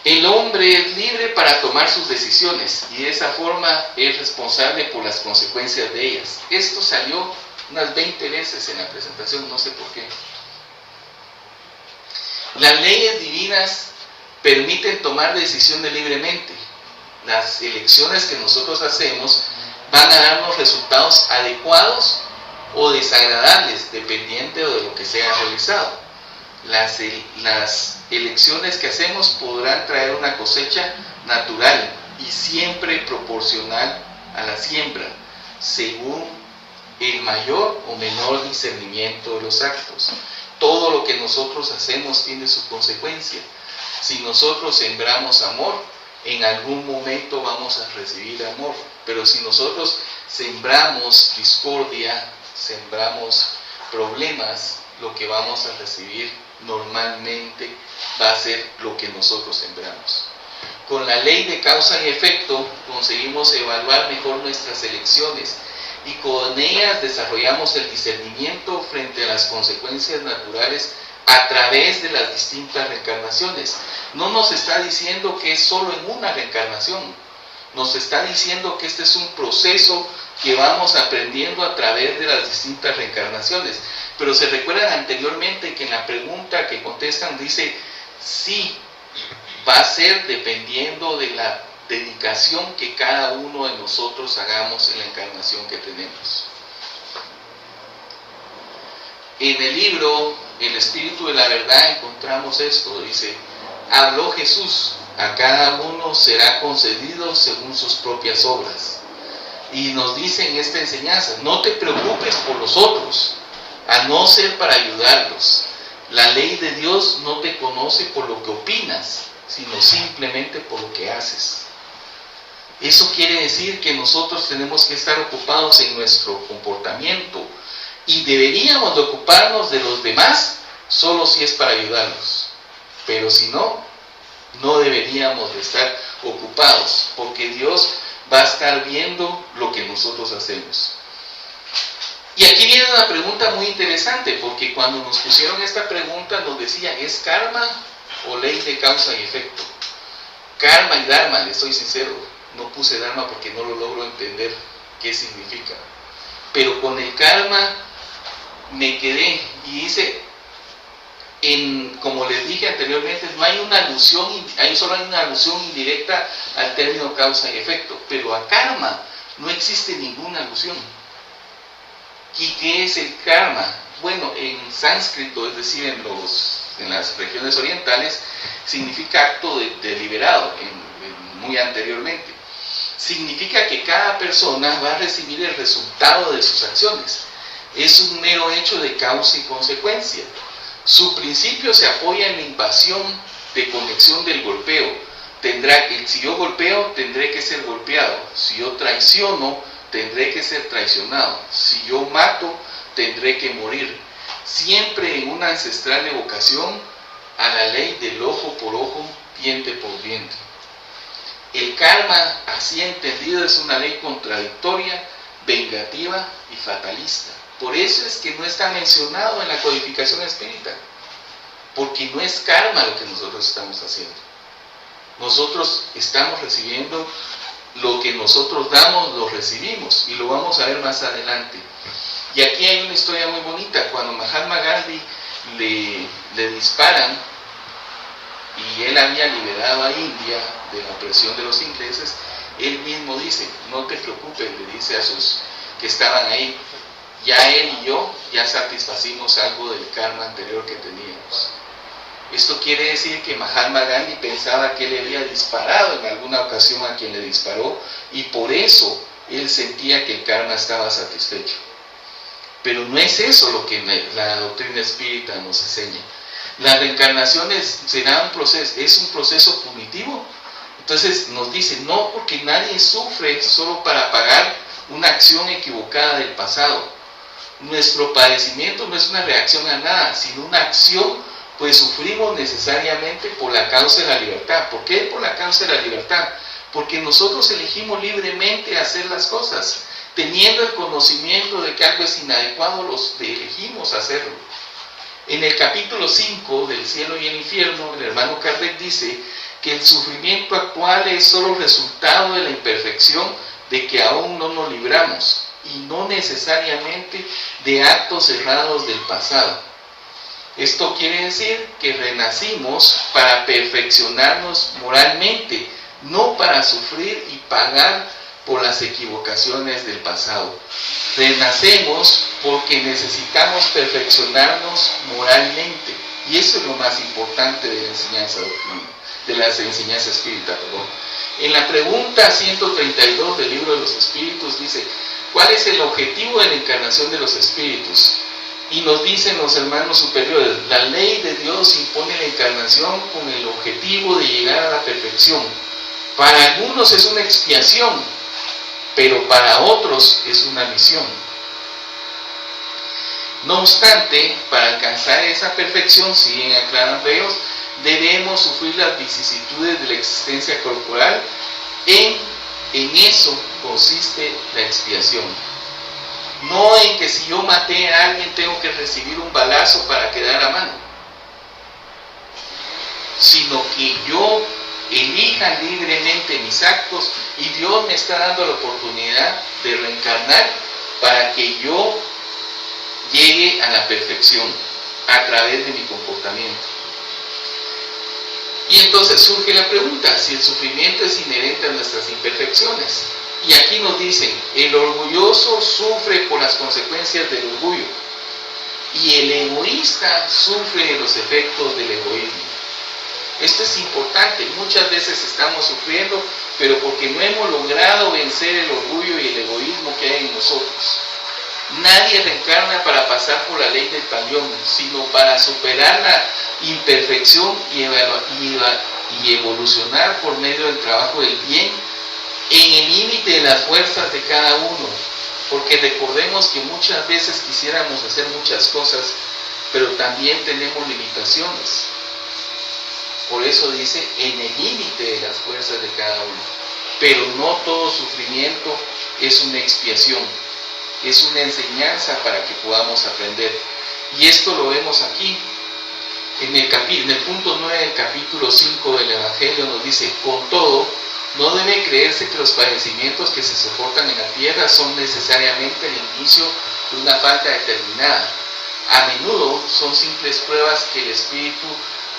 El hombre es libre para tomar sus decisiones y de esa forma es responsable por las consecuencias de ellas. Esto salió unas 20 veces en la presentación, no sé por qué. Las leyes divinas permiten tomar decisiones libremente. Las elecciones que nosotros hacemos van a darnos resultados adecuados o desagradables, dependiente de lo que se haya realizado. Las elecciones que hacemos podrán traer una cosecha natural y siempre proporcional a la siembra, según el mayor o menor discernimiento de los actos. Todo lo que nosotros hacemos tiene su consecuencia. Si nosotros sembramos amor, en algún momento vamos a recibir amor. Pero si nosotros sembramos discordia, sembramos problemas, lo que vamos a recibir normalmente va a ser lo que nosotros sembramos. Con la ley de causa y efecto conseguimos evaluar mejor nuestras elecciones y con ellas desarrollamos el discernimiento frente a las consecuencias naturales a través de las distintas reencarnaciones. No nos está diciendo que es solo en una reencarnación, nos está diciendo que este es un proceso que vamos aprendiendo a través de las distintas reencarnaciones. Pero se recuerdan anteriormente que en la pregunta que contestan dice: sí, va a ser dependiendo de la dedicación que cada uno de nosotros hagamos en la encarnación que tenemos. En el libro El Espíritu de la Verdad encontramos esto, dice: habló Jesús, a cada uno será concedido según sus propias obras. Y nos dice en esta enseñanza: no te preocupes por los otros, a no ser para ayudarlos. La ley de Dios no te conoce por lo que opinas, sino simplemente por lo que haces. Eso quiere decir que nosotros tenemos que estar ocupados en nuestro comportamiento y deberíamos de ocuparnos de los demás solo si es para ayudarlos. Pero si no, no deberíamos de estar ocupados, porque Dios va a estar viendo lo que nosotros hacemos. Y aquí viene una pregunta muy interesante, porque cuando nos pusieron esta pregunta nos decía: ¿es karma o ley de causa y efecto? Karma y dharma, les soy sincero, no puse dharma porque no lo logro entender qué significa. Pero con el karma me quedé y dice, como les dije anteriormente, no hay una alusión, solo hay una alusión indirecta al término causa y efecto, pero a karma no existe ninguna alusión. ¿Y qué es el karma? Bueno, en sánscrito, es decir, en las regiones orientales, significa acto deliberado, muy anteriormente. Significa que cada persona va a recibir el resultado de sus acciones. Es un mero hecho de causa y consecuencia. Su principio se apoya en la invasión de conexión del golpeo. Si yo golpeo, tendré que ser golpeado. Si yo traiciono, tendré que ser traicionado. Si yo mato, tendré que morir. Siempre en una ancestral evocación a la ley del ojo por ojo, diente por diente. El karma, así entendido, es una ley contradictoria, vengativa y fatalista. Por eso es que no está mencionado en la codificación espírita, porque no es karma lo que nosotros estamos haciendo. Nosotros estamos recibiendo lo que nosotros damos, lo recibimos, y lo vamos a ver más adelante. Y aquí hay una historia muy bonita. Cuando Mahatma Gandhi le disparan, y él había liberado a India de la opresión de los ingleses, él mismo dice, no te preocupes, le dice a sus que estaban ahí, ya él y yo ya satisfacimos algo del karma anterior que teníamos. Esto quiere decir que Mahatma Gandhi pensaba que él había disparado en alguna ocasión a quien le disparó, y por eso él sentía que el karma estaba satisfecho. Pero no es eso lo que la doctrina espírita nos enseña. La reencarnación será un proceso, es un proceso punitivo. Entonces nos dice, no, porque nadie sufre solo para pagar una acción equivocada del pasado. Nuestro padecimiento no es una reacción a nada, sino una acción, pues sufrimos necesariamente por la causa de la libertad. ¿Por qué por la causa de la libertad? Porque nosotros elegimos libremente hacer las cosas. Teniendo el conocimiento de que algo es inadecuado, elegimos hacerlo. En el capítulo 5 del cielo y el infierno, el hermano Kardec dice que el sufrimiento actual es solo resultado de la imperfección de que aún no nos libramos, y no necesariamente de actos errados del pasado. Esto quiere decir que renacimos para perfeccionarnos moralmente, no para sufrir y pagar por las equivocaciones del pasado. Renacemos porque necesitamos perfeccionarnos moralmente, y eso es lo más importante de la enseñanza doctrina, de la enseñanza espírita, perdón. En la pregunta 132 del libro de los espíritus dice, ¿cuál es el objetivo de la encarnación de los espíritus? Y nos dicen los hermanos superiores, la ley de Dios impone la encarnación con el objetivo de llegar a la perfección. Para algunos es una expiación, pero para otros es una misión. No obstante, para alcanzar esa perfección, siguen aclarando ellos, debemos sufrir las vicisitudes de la existencia corporal. En eso consiste la expiación. No en que si yo maté a alguien tengo que recibir un balazo para quedar a mano, sino que yo elija libremente mis actos, y Dios me está dando la oportunidad de reencarnar para que yo llegue a la perfección a través de mi comportamiento. Y entonces surge la pregunta, si el sufrimiento es inherente a nuestras imperfecciones. Y aquí nos dicen, el orgulloso sufre por las consecuencias del orgullo, y el egoísta sufre los efectos del egoísmo. Esto es importante. Muchas veces estamos sufriendo, pero porque no hemos logrado vencer el orgullo y el egoísmo que hay en nosotros. Nadie reencarna para pasar por la ley del talión, sino para superar la imperfección y evolucionar por medio del trabajo del bien en el límite de las fuerzas de cada uno. Porque recordemos que muchas veces quisiéramos hacer muchas cosas, pero también tenemos limitaciones. Por eso dice, en el límite de las fuerzas de cada uno. Pero no todo sufrimiento es una expiación, es una enseñanza para que podamos aprender. Y esto lo vemos aquí. En el punto 9 del capítulo 5 del Evangelio nos dice, con todo, no debe creerse que los padecimientos que se soportan en la tierra son necesariamente el inicio de una falta determinada. A menudo son simples pruebas que el Espíritu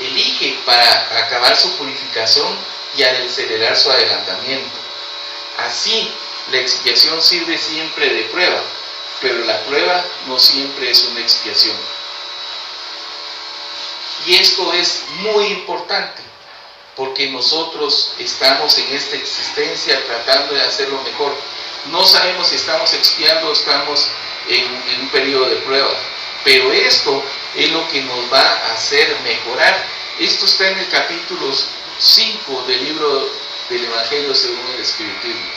elige para acabar su purificación y acelerar su adelantamiento. Así, la expiación sirve siempre de prueba, pero la prueba no siempre es una expiación. Y esto es muy importante, porque nosotros estamos en esta existencia tratando de hacerlo mejor. No sabemos si estamos expiando o estamos en un periodo de prueba, pero esto es lo que nos va a hacer mejorar. Esto está en el capítulo 5 del libro del Evangelio según el Espiritismo.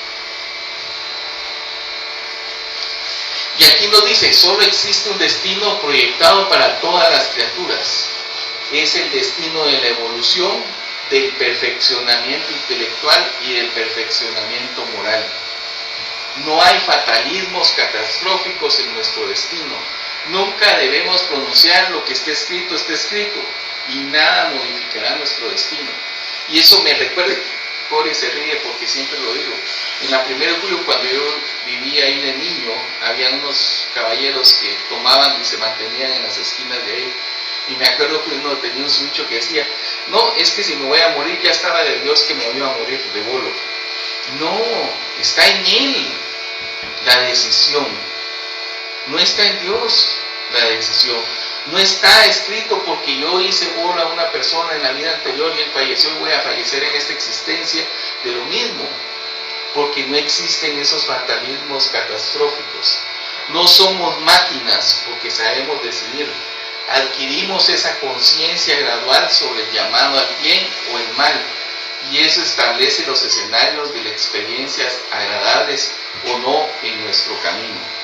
Y aquí nos dice, solo existe un destino proyectado para todas las criaturas. Es el destino de la evolución, del perfeccionamiento intelectual y del perfeccionamiento moral. No hay fatalismos catastróficos en nuestro destino. Nunca debemos pronunciar lo que está escrito, y nada modificará nuestro destino. Y eso me recuerda, Core se ríe porque siempre lo digo, en la 1 de julio, cuando yo vivía ahí de niño, había unos caballeros que tomaban y se mantenían en las esquinas de ahí, y me acuerdo que uno tenía un dicho que decía, no, es que si me voy a morir, ya estaba de Dios que me iba a morir de bolo. No, está en Él la decisión, no está en Dios la decisión. No está escrito porque yo hice bolo a una persona en la vida anterior y él falleció y voy a fallecer en esta existencia de lo mismo, porque no existen esos fatalismos catastróficos. No somos máquinas porque sabemos decidir. Adquirimos esa conciencia gradual sobre el llamado al bien o el mal, y eso establece los escenarios de las experiencias agradables o no en nuestro camino.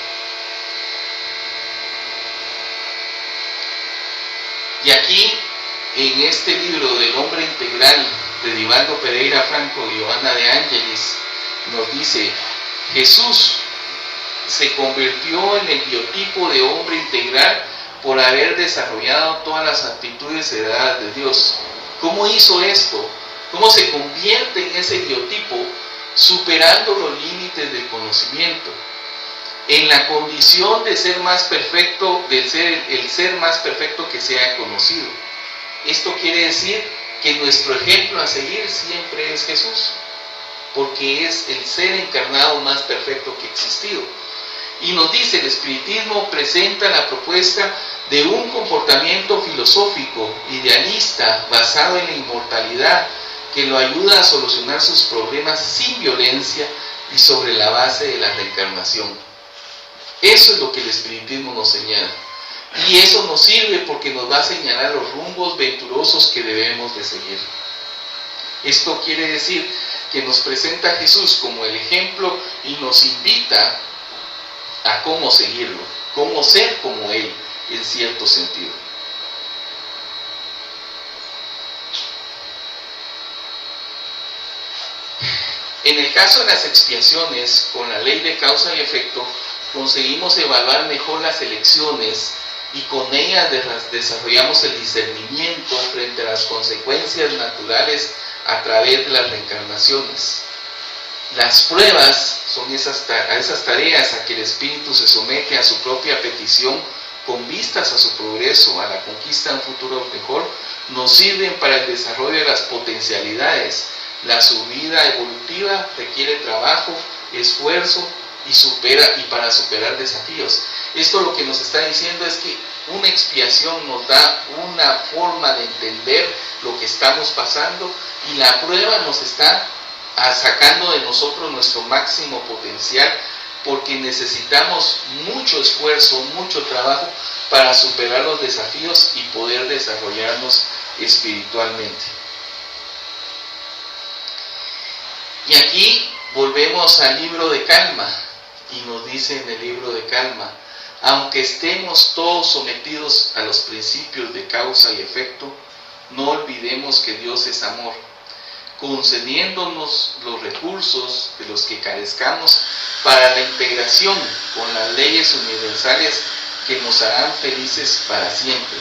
Y aquí, en este libro del hombre integral de Divaldo Pereira Franco y Giovanna de Ángelis, nos dice, Jesús se convirtió en el biotipo de hombre integral por haber desarrollado todas las actitudes heredadas de Dios. ¿Cómo hizo esto? ¿Cómo se convierte en ese biotipo? Superando los límites del conocimiento, en la condición de ser más perfecto, de ser el ser más perfecto que sea conocido. Esto quiere decir que nuestro ejemplo a seguir siempre es Jesús, porque es el ser encarnado más perfecto que ha existido. Y nos dice, el espiritismo presenta la propuesta de un comportamiento filosófico, idealista, basado en la inmortalidad, que lo ayuda a solucionar sus problemas sin violencia y sobre la base de la reencarnación. Eso es lo que el espiritismo nos señala. Y eso nos sirve porque nos va a señalar los rumbos venturosos que debemos de seguir. Esto quiere decir que nos presenta a Jesús como el ejemplo y nos invita a cómo seguirlo, cómo ser como Él, en cierto sentido. En el caso de las expiaciones, con la ley de causa y efecto, conseguimos evaluar mejor las elecciones y con ellas desarrollamos el discernimiento frente a las consecuencias naturales a través de las reencarnaciones. Las pruebas son esas tareas a que el espíritu se somete a su propia petición con vistas a su progreso, a la conquista de un futuro mejor, nos sirven para el desarrollo de las potencialidades. La subida evolutiva requiere trabajo, esfuerzo y para superar desafíos. Esto lo que nos está diciendo es que una expiación nos da una forma de entender lo que estamos pasando y la prueba nos está sacando de nosotros nuestro máximo potencial, porque necesitamos mucho esfuerzo, mucho trabajo para superar los desafíos y poder desarrollarnos espiritualmente. Y aquí volvemos al libro de Calma, y nos dice en el libro de Calma, aunque estemos todos sometidos a los principios de causa y efecto, no olvidemos que Dios es amor, concediéndonos los recursos de los que carezcamos para la integración con las leyes universales que nos harán felices para siempre.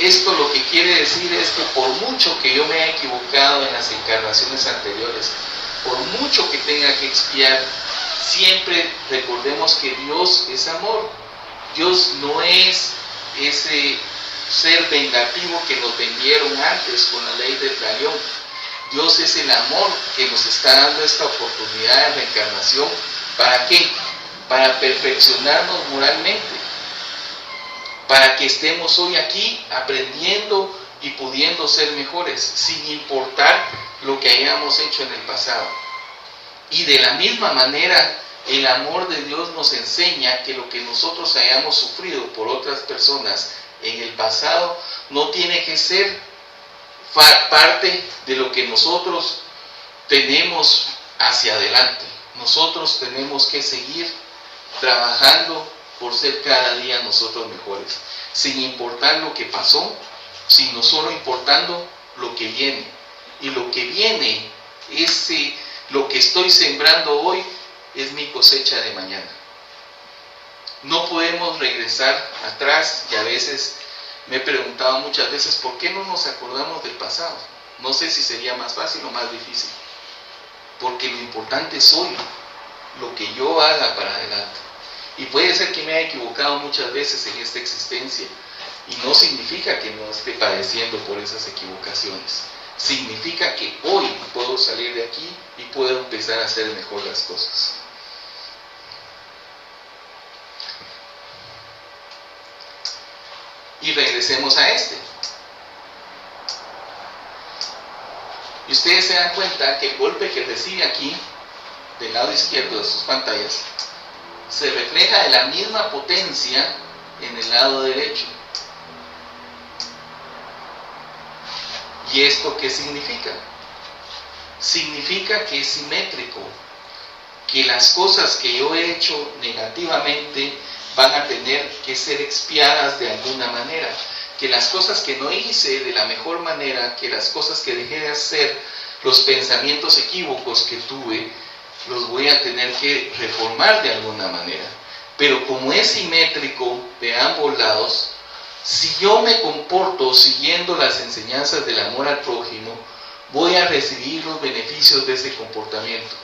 Esto lo que quiere decir es que por mucho que yo me haya equivocado en las encarnaciones anteriores, por mucho que tenga que expiar, siempre recordemos que Dios es amor. Dios no es ese ser vengativo que nos vendieron antes con la ley del talión. Dios es el amor que nos está dando esta oportunidad de reencarnación. ¿Para qué? Para perfeccionarnos moralmente, para que estemos hoy aquí aprendiendo y pudiendo ser mejores, sin importar lo que hayamos hecho en el pasado. Y de la misma manera, el amor de Dios nos enseña que lo que nosotros hayamos sufrido por otras personas en el pasado no tiene que ser parte de lo que nosotros tenemos hacia adelante. Nosotros tenemos que seguir trabajando por ser cada día nosotros mejores, sin importar lo que pasó, sino solo importando lo que viene. Y lo que viene es lo que estoy sembrando hoy, es mi cosecha de mañana. No podemos regresar atrás, y a veces me he preguntado muchas veces, ¿por qué no nos acordamos del pasado? No sé si sería más fácil o más difícil, porque lo importante es hoy, lo que yo haga para adelante. Y puede ser que me haya equivocado muchas veces en esta existencia, y no significa que no esté padeciendo por esas equivocaciones. Significa que hoy puedo salir de aquí y puedo empezar a hacer mejor las cosas. Y regresemos a este. Y ustedes se dan cuenta que el golpe que recibe aquí, del lado izquierdo de sus pantallas, se refleja de la misma potencia en el lado derecho. ¿Y esto qué significa? Significa que es simétrico, que las cosas que yo he hecho negativamente van a tener que ser expiadas de alguna manera, que las cosas que no hice de la mejor manera, que las cosas que dejé de hacer, los pensamientos equívocos que tuve, los voy a tener que reformar de alguna manera. Pero como es simétrico de ambos lados, si yo me comporto siguiendo las enseñanzas del amor al prójimo, voy a recibir los beneficios de ese comportamiento.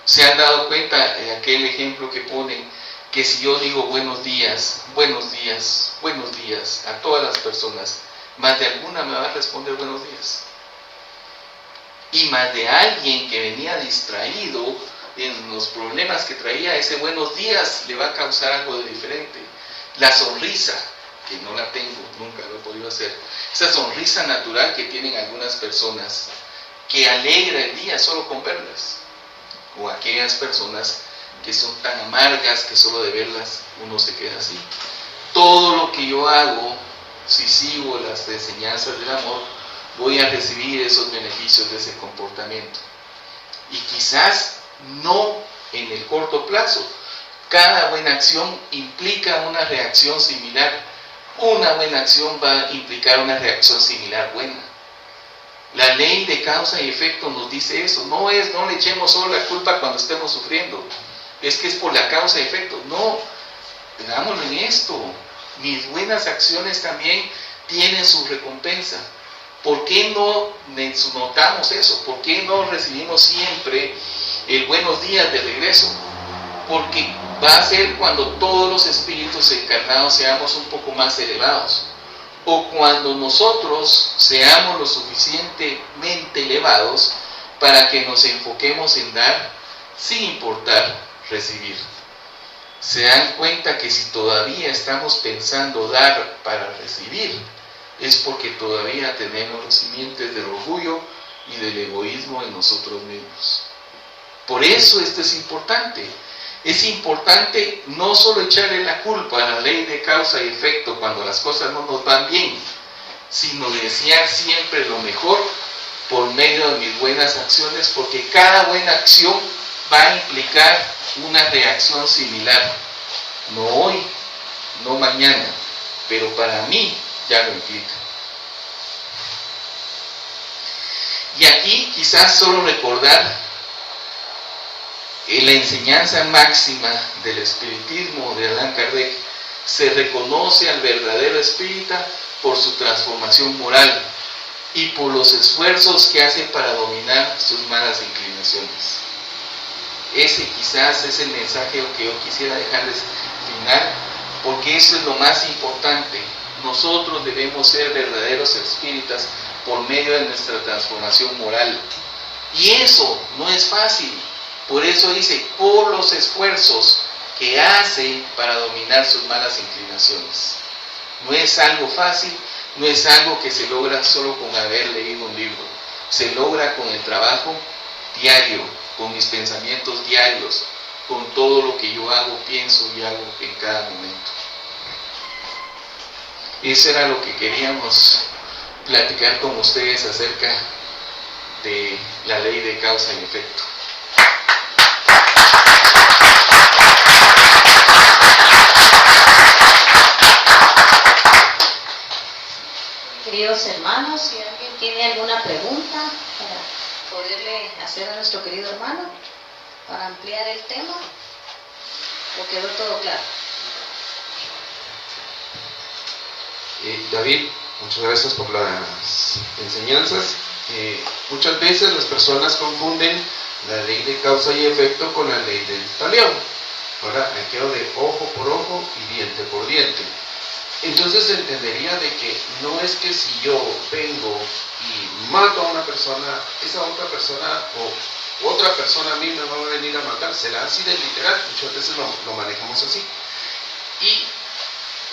¿Se han dado cuenta de aquel ejemplo que ponen? Que si yo digo buenos días, buenos días, buenos días a todas las personas, más de alguna me va a responder buenos días. Y más de alguien que venía distraído en los problemas que traía, ese buenos días le va a causar algo de diferente. La sonrisa, que no la tengo, nunca lo he podido hacer, esa sonrisa natural que tienen algunas personas, que alegra el día solo con verlas, o aquellas personas que son tan amargas que solo de verlas uno se queda así. Todo lo que yo hago, si sigo las enseñanzas del amor, voy a recibir esos beneficios de ese comportamiento. Y quizás no en el corto plazo. Cada buena acción implica una reacción similar. Una buena acción va a implicar una reacción similar buena. La ley de causa y efecto nos dice eso. No le echemos solo la culpa cuando estemos sufriendo. Es que es por la causa y efecto. No, veámoslo en esto. Mis buenas acciones también tienen su recompensa. ¿Por qué no notamos eso? ¿Por qué no recibimos siempre el buenos días de regreso? Porque va a ser cuando todos los espíritus encarnados seamos un poco más elevados, o cuando nosotros seamos lo suficientemente elevados para que nos enfoquemos en dar sin importar recibir. Se dan cuenta que si todavía estamos pensando dar para recibir, es porque todavía tenemos los simientes del orgullo y del egoísmo en nosotros mismos. Por eso esto es importante. Es importante no solo echarle la culpa a la ley de causa y efecto cuando las cosas no nos van bien, sino desear siempre lo mejor por medio de mis buenas acciones, porque cada buena acción va a implicar una reacción similar. No hoy, no mañana, pero para mí ya lo implica. Y aquí quizás solo recordar la enseñanza máxima del espiritismo de Allan Kardec: se reconoce al verdadero espírita por su transformación moral y por los esfuerzos que hace para dominar sus malas inclinaciones. Ese quizás es el mensaje que yo quisiera dejarles final, porque eso es lo más importante. Nosotros debemos ser verdaderos espíritas por medio de nuestra transformación moral. Y eso no es fácil. Por eso dice, por los esfuerzos que hace para dominar sus malas inclinaciones. No es algo fácil, no es algo que se logra solo con haber leído un libro. Se logra con el trabajo diario, con mis pensamientos diarios, con todo lo que yo hago, pienso y hago en cada momento. Eso era lo que queríamos platicar con ustedes acerca de la ley de causa y efecto. Queridos hermanos, si alguien tiene alguna pregunta para poderle hacer a nuestro querido hermano. para ampliar el tema? ¿O quedó todo claro? David, muchas gracias por las enseñanzas. Muchas veces las personas confunden la ley de causa y efecto con la ley del talión. Ahora, aquello de ojo por ojo y diente por diente. Entonces entendería de que no es que si yo vengo y mato a una persona, esa otra persona o otra persona a mí me va a venir a matar. Será así de literal, muchas veces lo manejamos así. Y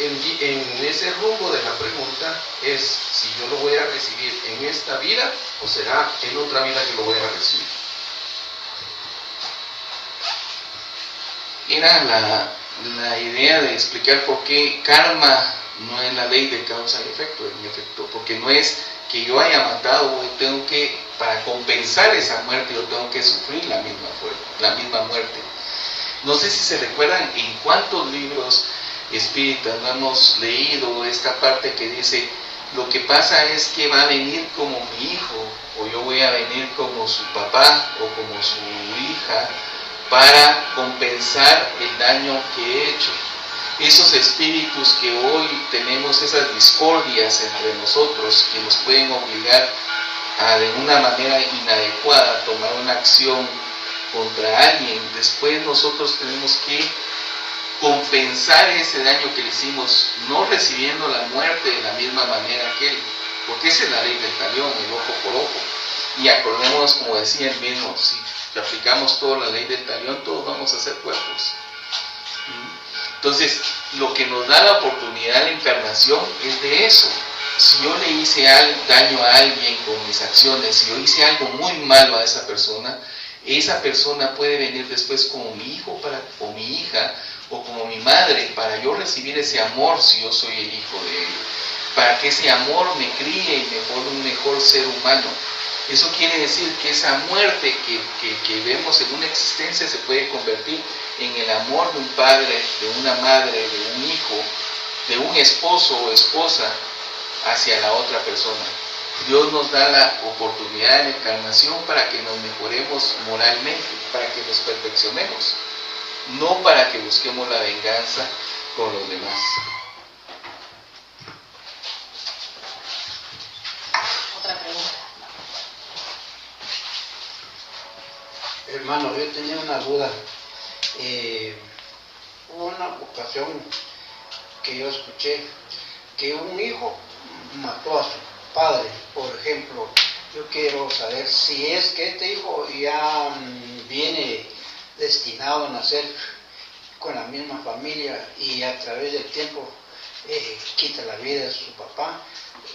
en ese rumbo de la pregunta es si yo lo voy a recibir en esta vida o será en otra vida que lo voy a recibir. Era la idea de explicar por qué karma no es la ley de causa y efecto, en efecto, porque no es que yo haya matado, yo tengo que, para compensar esa muerte, yo tengo que sufrir la misma muerte. No sé si se recuerdan en cuántos libros espíritas no hemos leído esta parte que dice, lo que pasa es que va a venir como mi hijo, o yo voy a venir como su papá, o como su hija, para compensar el daño que he hecho. Esos espíritus que hoy tenemos, esas discordias entre nosotros, que nos pueden obligar a de una manera inadecuada tomar una acción contra alguien, después nosotros tenemos que compensar ese daño que le hicimos, no recibiendo la muerte de la misma manera que él, porque esa es la ley del talión, el ojo por ojo. Y acordémonos, como decía el mismo, si aplicamos toda la ley del talión, todos vamos a ser cuerpos. Entonces, lo que nos da la oportunidad de la encarnación es de eso. Si yo le hice daño a alguien con mis acciones, si yo hice algo muy malo a esa persona puede venir después como mi hijo o mi hija, o como mi madre, para yo recibir ese amor si yo soy el hijo de él, para que ese amor me críe y me vuelva un mejor ser humano. Eso quiere decir que esa muerte que vemos en una existencia se puede convertir en el amor de un padre, de una madre, de un hijo, de un esposo o esposa hacia la otra persona. Dios nos da la oportunidad de la encarnación para que nos mejoremos moralmente, para que nos perfeccionemos, no para que busquemos la venganza con los demás. Otra pregunta. Hermano, yo tenía una duda. Hubo una ocasión que yo escuché que un hijo mató a su padre. Por ejemplo, yo quiero saber si es que este hijo ya viene destinado a nacer con la misma familia y a través del tiempo quita la vida de su papá,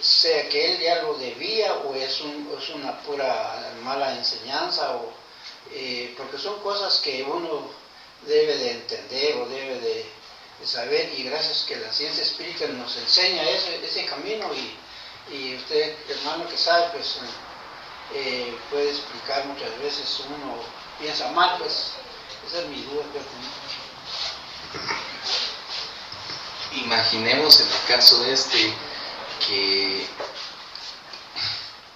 sea que él ya lo debía o es una pura mala enseñanza, porque son cosas que uno debe de entender o debe de saber, y gracias que la ciencia espírita nos enseña ese camino, y usted, hermano, que sabe, pues puede explicar. Muchas veces uno piensa mal, pues esa es mi duda que tengo. Imaginemos en el caso que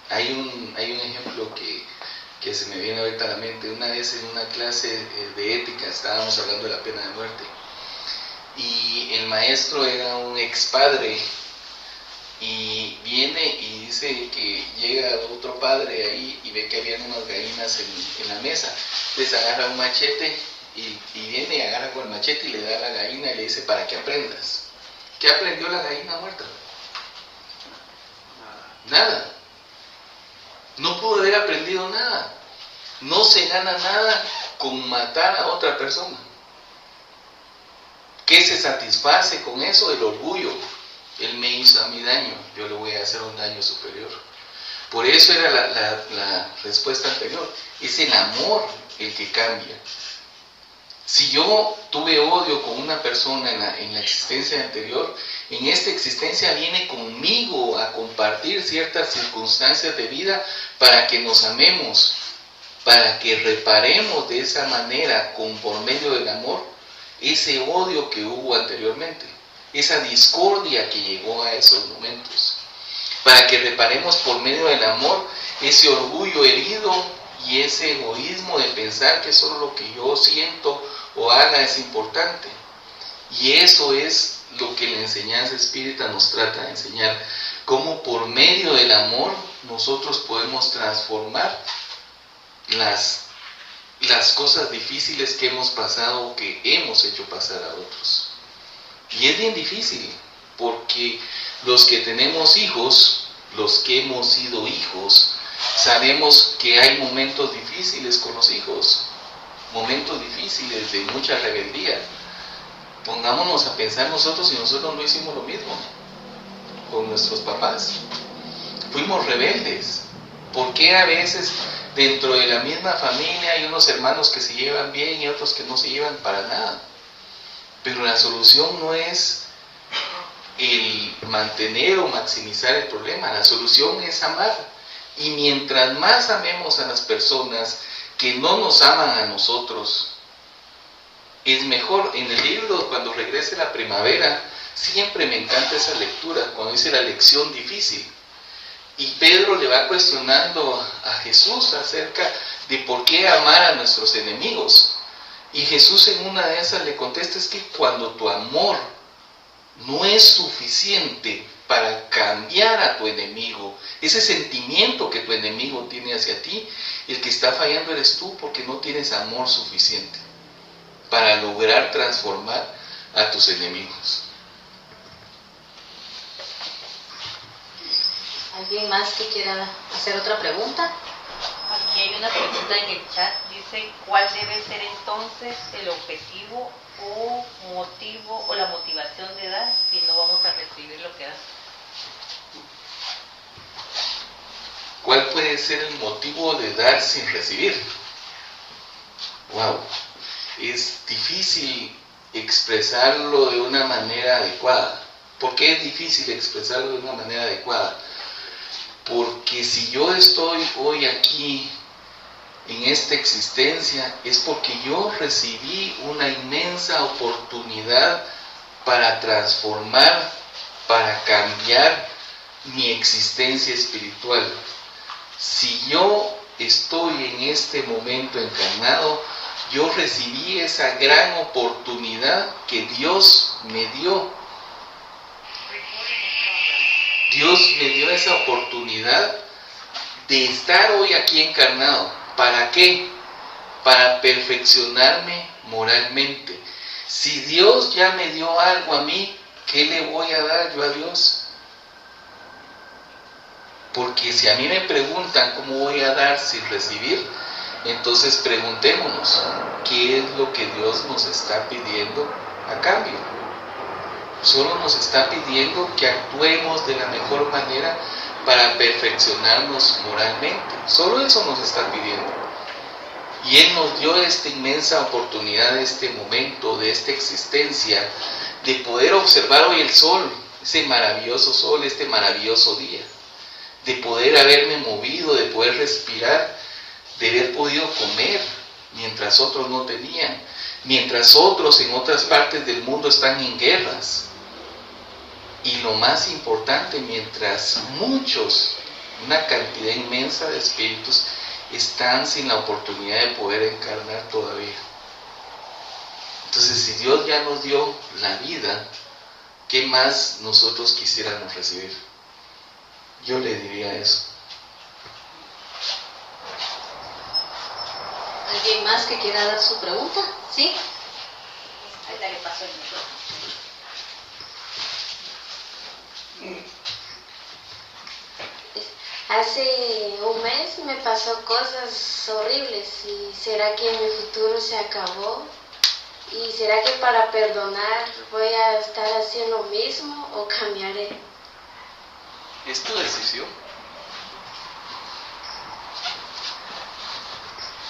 hay un ejemplo que se me viene ahorita a la mente. Una vez en una clase de ética estábamos hablando de la pena de muerte, y el maestro era un expadre, y viene y dice que llega otro padre ahí y ve que habían unas gallinas en la mesa. Les agarra un machete y viene y agarra con el machete y le da a la gallina y le dice, para que aprendas. ¿Qué aprendió la gallina muerta? Nada. No pudo haber aprendido nada. No se gana nada con matar a otra persona. ¿Qué se satisface con eso? El orgullo. Él me hizo a mí daño, yo le voy a hacer un daño superior. Por eso era la respuesta anterior. Es el amor el que cambia. Si yo tuve odio con una persona en la existencia anterior, en esta existencia viene conmigo a compartir ciertas circunstancias de vida para que nos amemos, para que reparemos de esa manera, por medio del amor, ese odio que hubo anteriormente, esa discordia que llegó a esos momentos, para que reparemos por medio del amor ese orgullo herido y ese egoísmo de pensar que solo lo que yo siento o haga es importante. Y eso es lo que la enseñanza espírita nos trata de enseñar, cómo por medio del amor nosotros podemos transformar las cosas difíciles que hemos pasado o que hemos hecho pasar a otros. Y es bien difícil, porque los que tenemos hijos, los que hemos sido hijos, sabemos que hay momentos difíciles con los hijos, momentos difíciles de mucha rebeldía. Pongámonos a pensar nosotros si nosotros no hicimos lo mismo con nuestros papás. Fuimos rebeldes. ¿Por qué a veces dentro de la misma familia hay unos hermanos que se llevan bien y otros que no se llevan para nada? Pero la solución no es el mantener o maximizar el problema, la solución es amar. Y mientras más amemos a las personas que no nos aman a nosotros, es mejor. En el libro Cuando regrese la primavera, siempre me encanta esa lectura, cuando dice la lección difícil. Y Pedro le va cuestionando a Jesús acerca de por qué amar a nuestros enemigos. Y Jesús en una de esas le contesta, es que cuando tu amor no es suficiente para cambiar a tu enemigo, ese sentimiento que tu enemigo tiene hacia ti, el que está fallando eres tú, porque no tienes amor suficiente para lograr transformar a tus enemigos. ¿Alguien más que quiera hacer otra pregunta? Aquí hay una pregunta en el chat, dice, ¿cuál debe ser entonces el objetivo o motivo o la motivación de dar si no vamos a recibir lo que das? ¿Cuál puede ser el motivo de dar sin recibir? Wow, es difícil expresarlo de una manera adecuada. ¿Por qué es difícil expresarlo de una manera adecuada? Porque si yo estoy hoy aquí en esta existencia, es porque yo recibí una inmensa oportunidad para transformar, para cambiar mi existencia espiritual. Si yo estoy en este momento encarnado, yo recibí esa gran oportunidad que Dios me dio. Dios me dio esa oportunidad de estar hoy aquí encarnado. ¿Para qué? Para perfeccionarme moralmente. Si Dios ya me dio algo a mí, ¿qué le voy a dar yo a Dios? Porque si a mí me preguntan cómo voy a dar sin recibir, entonces preguntémonos, ¿qué es lo que Dios nos está pidiendo a cambio? Solo nos está pidiendo que actuemos de la mejor manera para perfeccionarnos moralmente. Solo eso nos está pidiendo. Y Él nos dio esta inmensa oportunidad de este momento, de esta existencia, de poder observar hoy el sol, ese maravilloso sol, este maravilloso día, de poder haberme movido, de poder respirar, de haber podido comer mientras otros no tenían, mientras otros en otras partes del mundo están en guerras. Y lo más importante, mientras muchos, una cantidad inmensa de espíritus, están sin la oportunidad de poder encarnar todavía. Entonces, si Dios ya nos dio la vida, ¿qué más nosotros quisiéramos recibir? Yo le diría eso. ¿Alguien más que quiera dar su pregunta? ¿Sí? Ahorita le paso el micrófono. Hace un mes me pasó cosas horribles y ¿será que mi futuro se acabó? ¿Y será que para perdonar voy a estar haciendo lo mismo o cambiaré? Es tu decisión.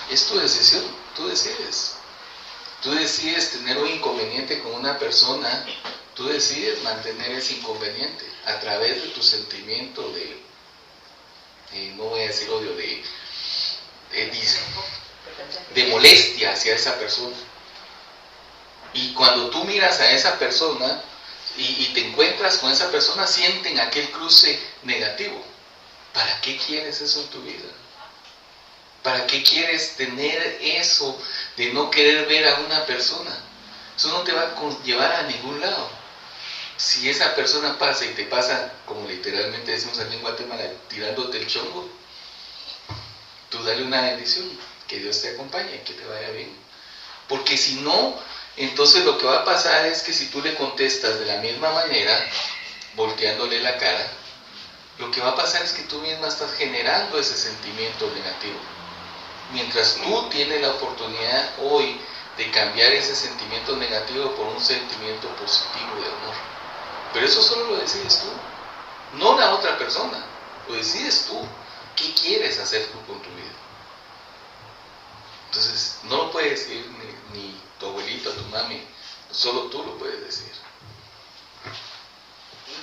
Es tu decisión, tú decides. Tú decides tener un inconveniente con una persona, tú decides mantener ese inconveniente a través de tu sentimiento no voy a decir odio, de molestia hacia esa persona. Y cuando tú miras a esa persona y te encuentras con esa persona, sienten aquel cruce negativo. ¿Para qué quieres eso en tu vida? ¿Para qué quieres tener eso de no querer ver a una persona? Eso no te va a llevar a ningún lado. Si esa persona pasa y te pasa, como literalmente decimos aquí en Guatemala, tirándote el chongo, tú dale una bendición, que Dios te acompañe, que te vaya bien. Porque si no, entonces lo que va a pasar es que si tú le contestas de la misma manera, volteándole la cara, lo que va a pasar es que tú misma estás generando ese sentimiento negativo. Mientras tú tienes la oportunidad hoy de cambiar ese sentimiento negativo por un sentimiento positivo de amor. Pero eso solo lo decides tú, no la otra persona, lo decides tú. ¿Qué quieres hacer tú con tu vida? Entonces, no lo puede decir ni tu abuelito, tu mami, solo tú lo puedes decir.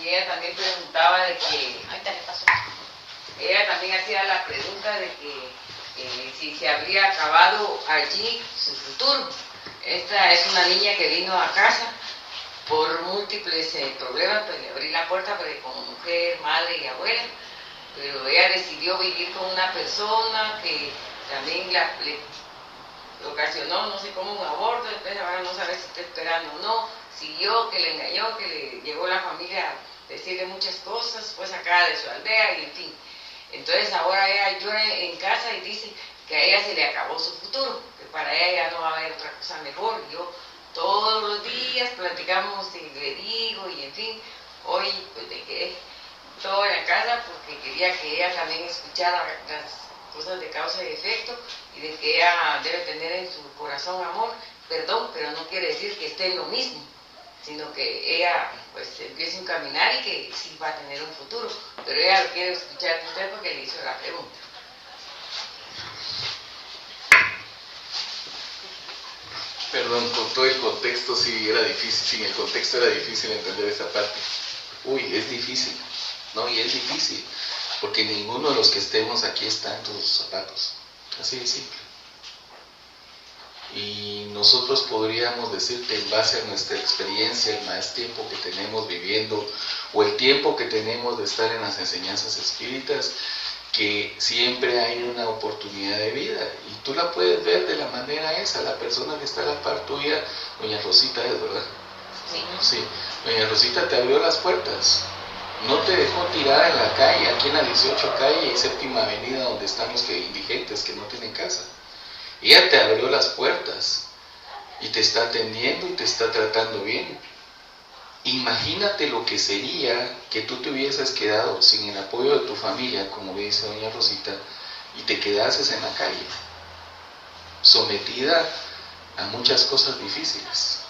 Y ella también preguntaba de que, ahorita le pasó. Ella también hacía la pregunta de que si se habría acabado allí su futuro. Esta es una niña que vino a casa por múltiples problemas, pues le abrí la puerta porque como mujer, madre y abuela, pero ella decidió vivir con una persona que también le ocasionó, no sé cómo, un aborto, entonces ahora no sabe si está esperando o no, siguió, que le engañó, que le llegó la familia a decirle muchas cosas, fue sacada de su aldea y en fin. Entonces ahora ella llora en casa y dice que a ella se le acabó su futuro, que para ella ya no va a haber otra cosa mejor. Yo todos los días platicamos y le digo y en fin, hoy pues me quedé todo en la casa porque quería que ella también escuchara las cosas de causa y efecto y de que ella debe tener en su corazón amor, perdón, pero no quiere decir que esté en lo mismo, sino que ella pues empiece un caminar y que sí va a tener un futuro, pero ella lo quiere escuchar de usted porque le hizo la pregunta. Perdón, con todo el contexto sí era difícil, sin el contexto era difícil entender esa parte. Uy, es difícil, ¿no? Y es difícil, porque ninguno de los que estemos aquí está en tus zapatos, así de simple. Y nosotros podríamos decirte en base a nuestra experiencia, el más tiempo que tenemos viviendo, o el tiempo que tenemos de estar en las enseñanzas espíritas, que siempre hay una oportunidad de vida, y tú la puedes ver de la manera esa. La persona que está a la par tuya, doña Rosita es, ¿verdad? Sí, doña Rosita te abrió las puertas, no te dejó tirada en la calle, aquí en la 18 calle y 7ª avenida, donde están los indigentes que no tienen casa. Ella te abrió las puertas y te está atendiendo y te está tratando bien. Imagínate lo que sería que tú te hubieses quedado sin el apoyo de tu familia, como dice doña Rosita, y te quedases en la calle, sometida a muchas cosas difíciles.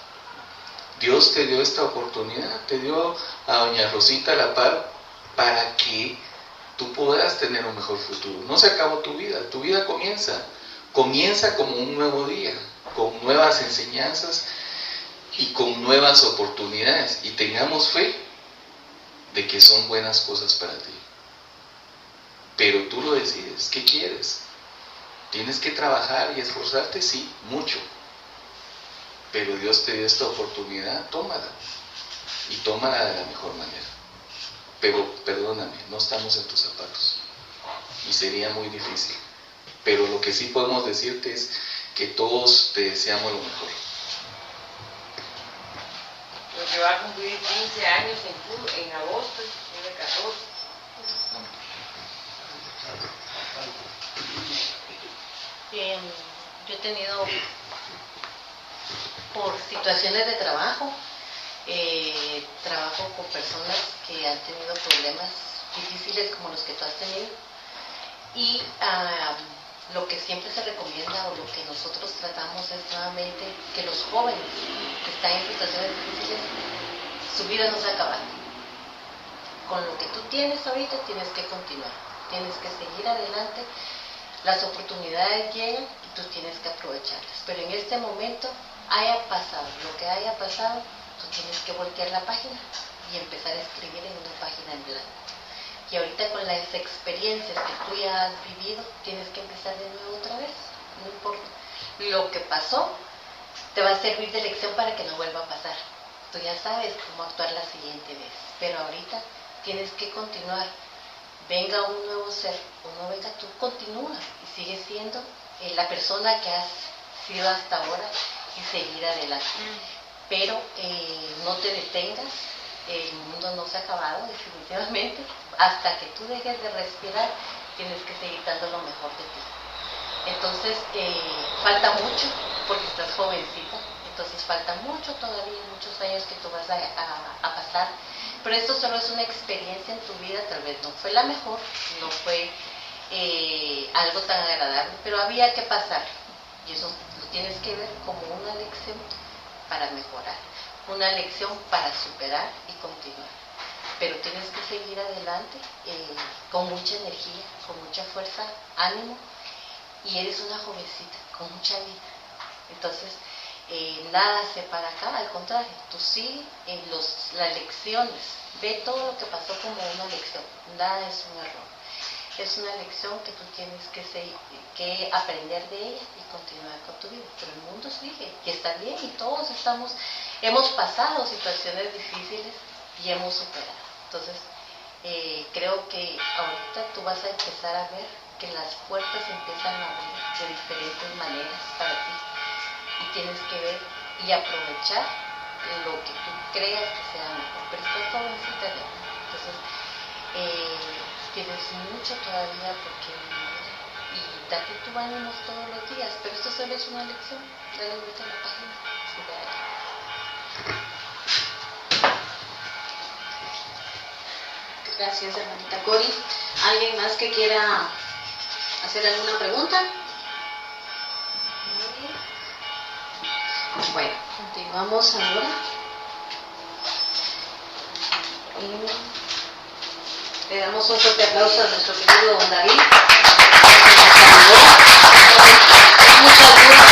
Dios te dio esta oportunidad, te dio a doña Rosita la par para que tú puedas tener un mejor futuro. No se acabó tu vida comienza como un nuevo día, con nuevas enseñanzas y con nuevas oportunidades, y tengamos fe de que son buenas cosas para ti. Pero tú lo decides, ¿qué quieres? Tienes que trabajar y esforzarte, sí, mucho. Pero Dios te dio esta oportunidad, tómala. Y tómala de la mejor manera. Pero perdóname, no estamos en tus zapatos. Y sería muy difícil. Pero lo que sí podemos decirte es que todos te deseamos lo mejor. Lo que va a cumplir 15 años en agosto, tiene 14. Yo he tenido, por situaciones de trabajo, trabajo con personas que han tenido problemas difíciles como los que tú has tenido, y lo que siempre se recomienda o lo que nosotros tratamos es nuevamente que los jóvenes que están en situaciones difíciles, su vida no se acaba. Con lo que tú tienes ahorita tienes que continuar, tienes que seguir adelante. Las oportunidades llegan y tú tienes que aprovecharlas, pero en este momento haya pasado lo que haya pasado, tú tienes que voltear la página y empezar a escribir en una página en blanco. Y ahorita con las experiencias que tú ya has vivido, tienes que empezar de nuevo otra vez. No importa. Lo que pasó te va a servir de lección para que no vuelva a pasar. Tú ya sabes cómo actuar la siguiente vez, pero ahorita tienes que continuar. Venga un nuevo ser o no venga, tú continúa y sigue siendo la persona que has sido hasta ahora y seguir adelante. Pero no te detengas, el mundo no se ha acabado definitivamente. Hasta que tú dejes de respirar, tienes que seguir dando lo mejor de ti. Entonces, falta mucho, porque estás jovencita, entonces falta mucho todavía, muchos años que tú vas a pasar, pero esto solo es una experiencia en tu vida, tal vez no fue la mejor, no fue algo tan agradable, pero había que pasar, y eso lo tienes que ver como una lección para mejorar, una lección para superar y continuar. Pero tienes que seguir adelante con mucha energía, con mucha fuerza, ánimo, y eres una jovencita con mucha vida. Entonces, nada se para acá, al contrario, tú sigue las lecciones, ve todo lo que pasó como una lección, nada es un error. Es una lección que tú tienes que aprender de ella y continuar con tu vida. Pero el mundo sigue, y está bien, y todos hemos pasado situaciones difíciles y hemos superado. Entonces, creo que ahorita tú vas a empezar a ver que las puertas empiezan a abrir de diferentes maneras para ti. Y tienes que ver y aprovechar lo que tú creas que sea mejor. Pero estás jovencita ya. Entonces, tienes mucho todavía porque y date tu ánimo todos los días. Pero esto solo es una lección. Dale vuelta a la página. Sigue ahí. Gracias, hermanita Cori. ¿Alguien más que quiera hacer alguna pregunta? Bueno, continuamos ahora. Le damos un fuerte aplauso a nuestro querido don David. Muchas gracias.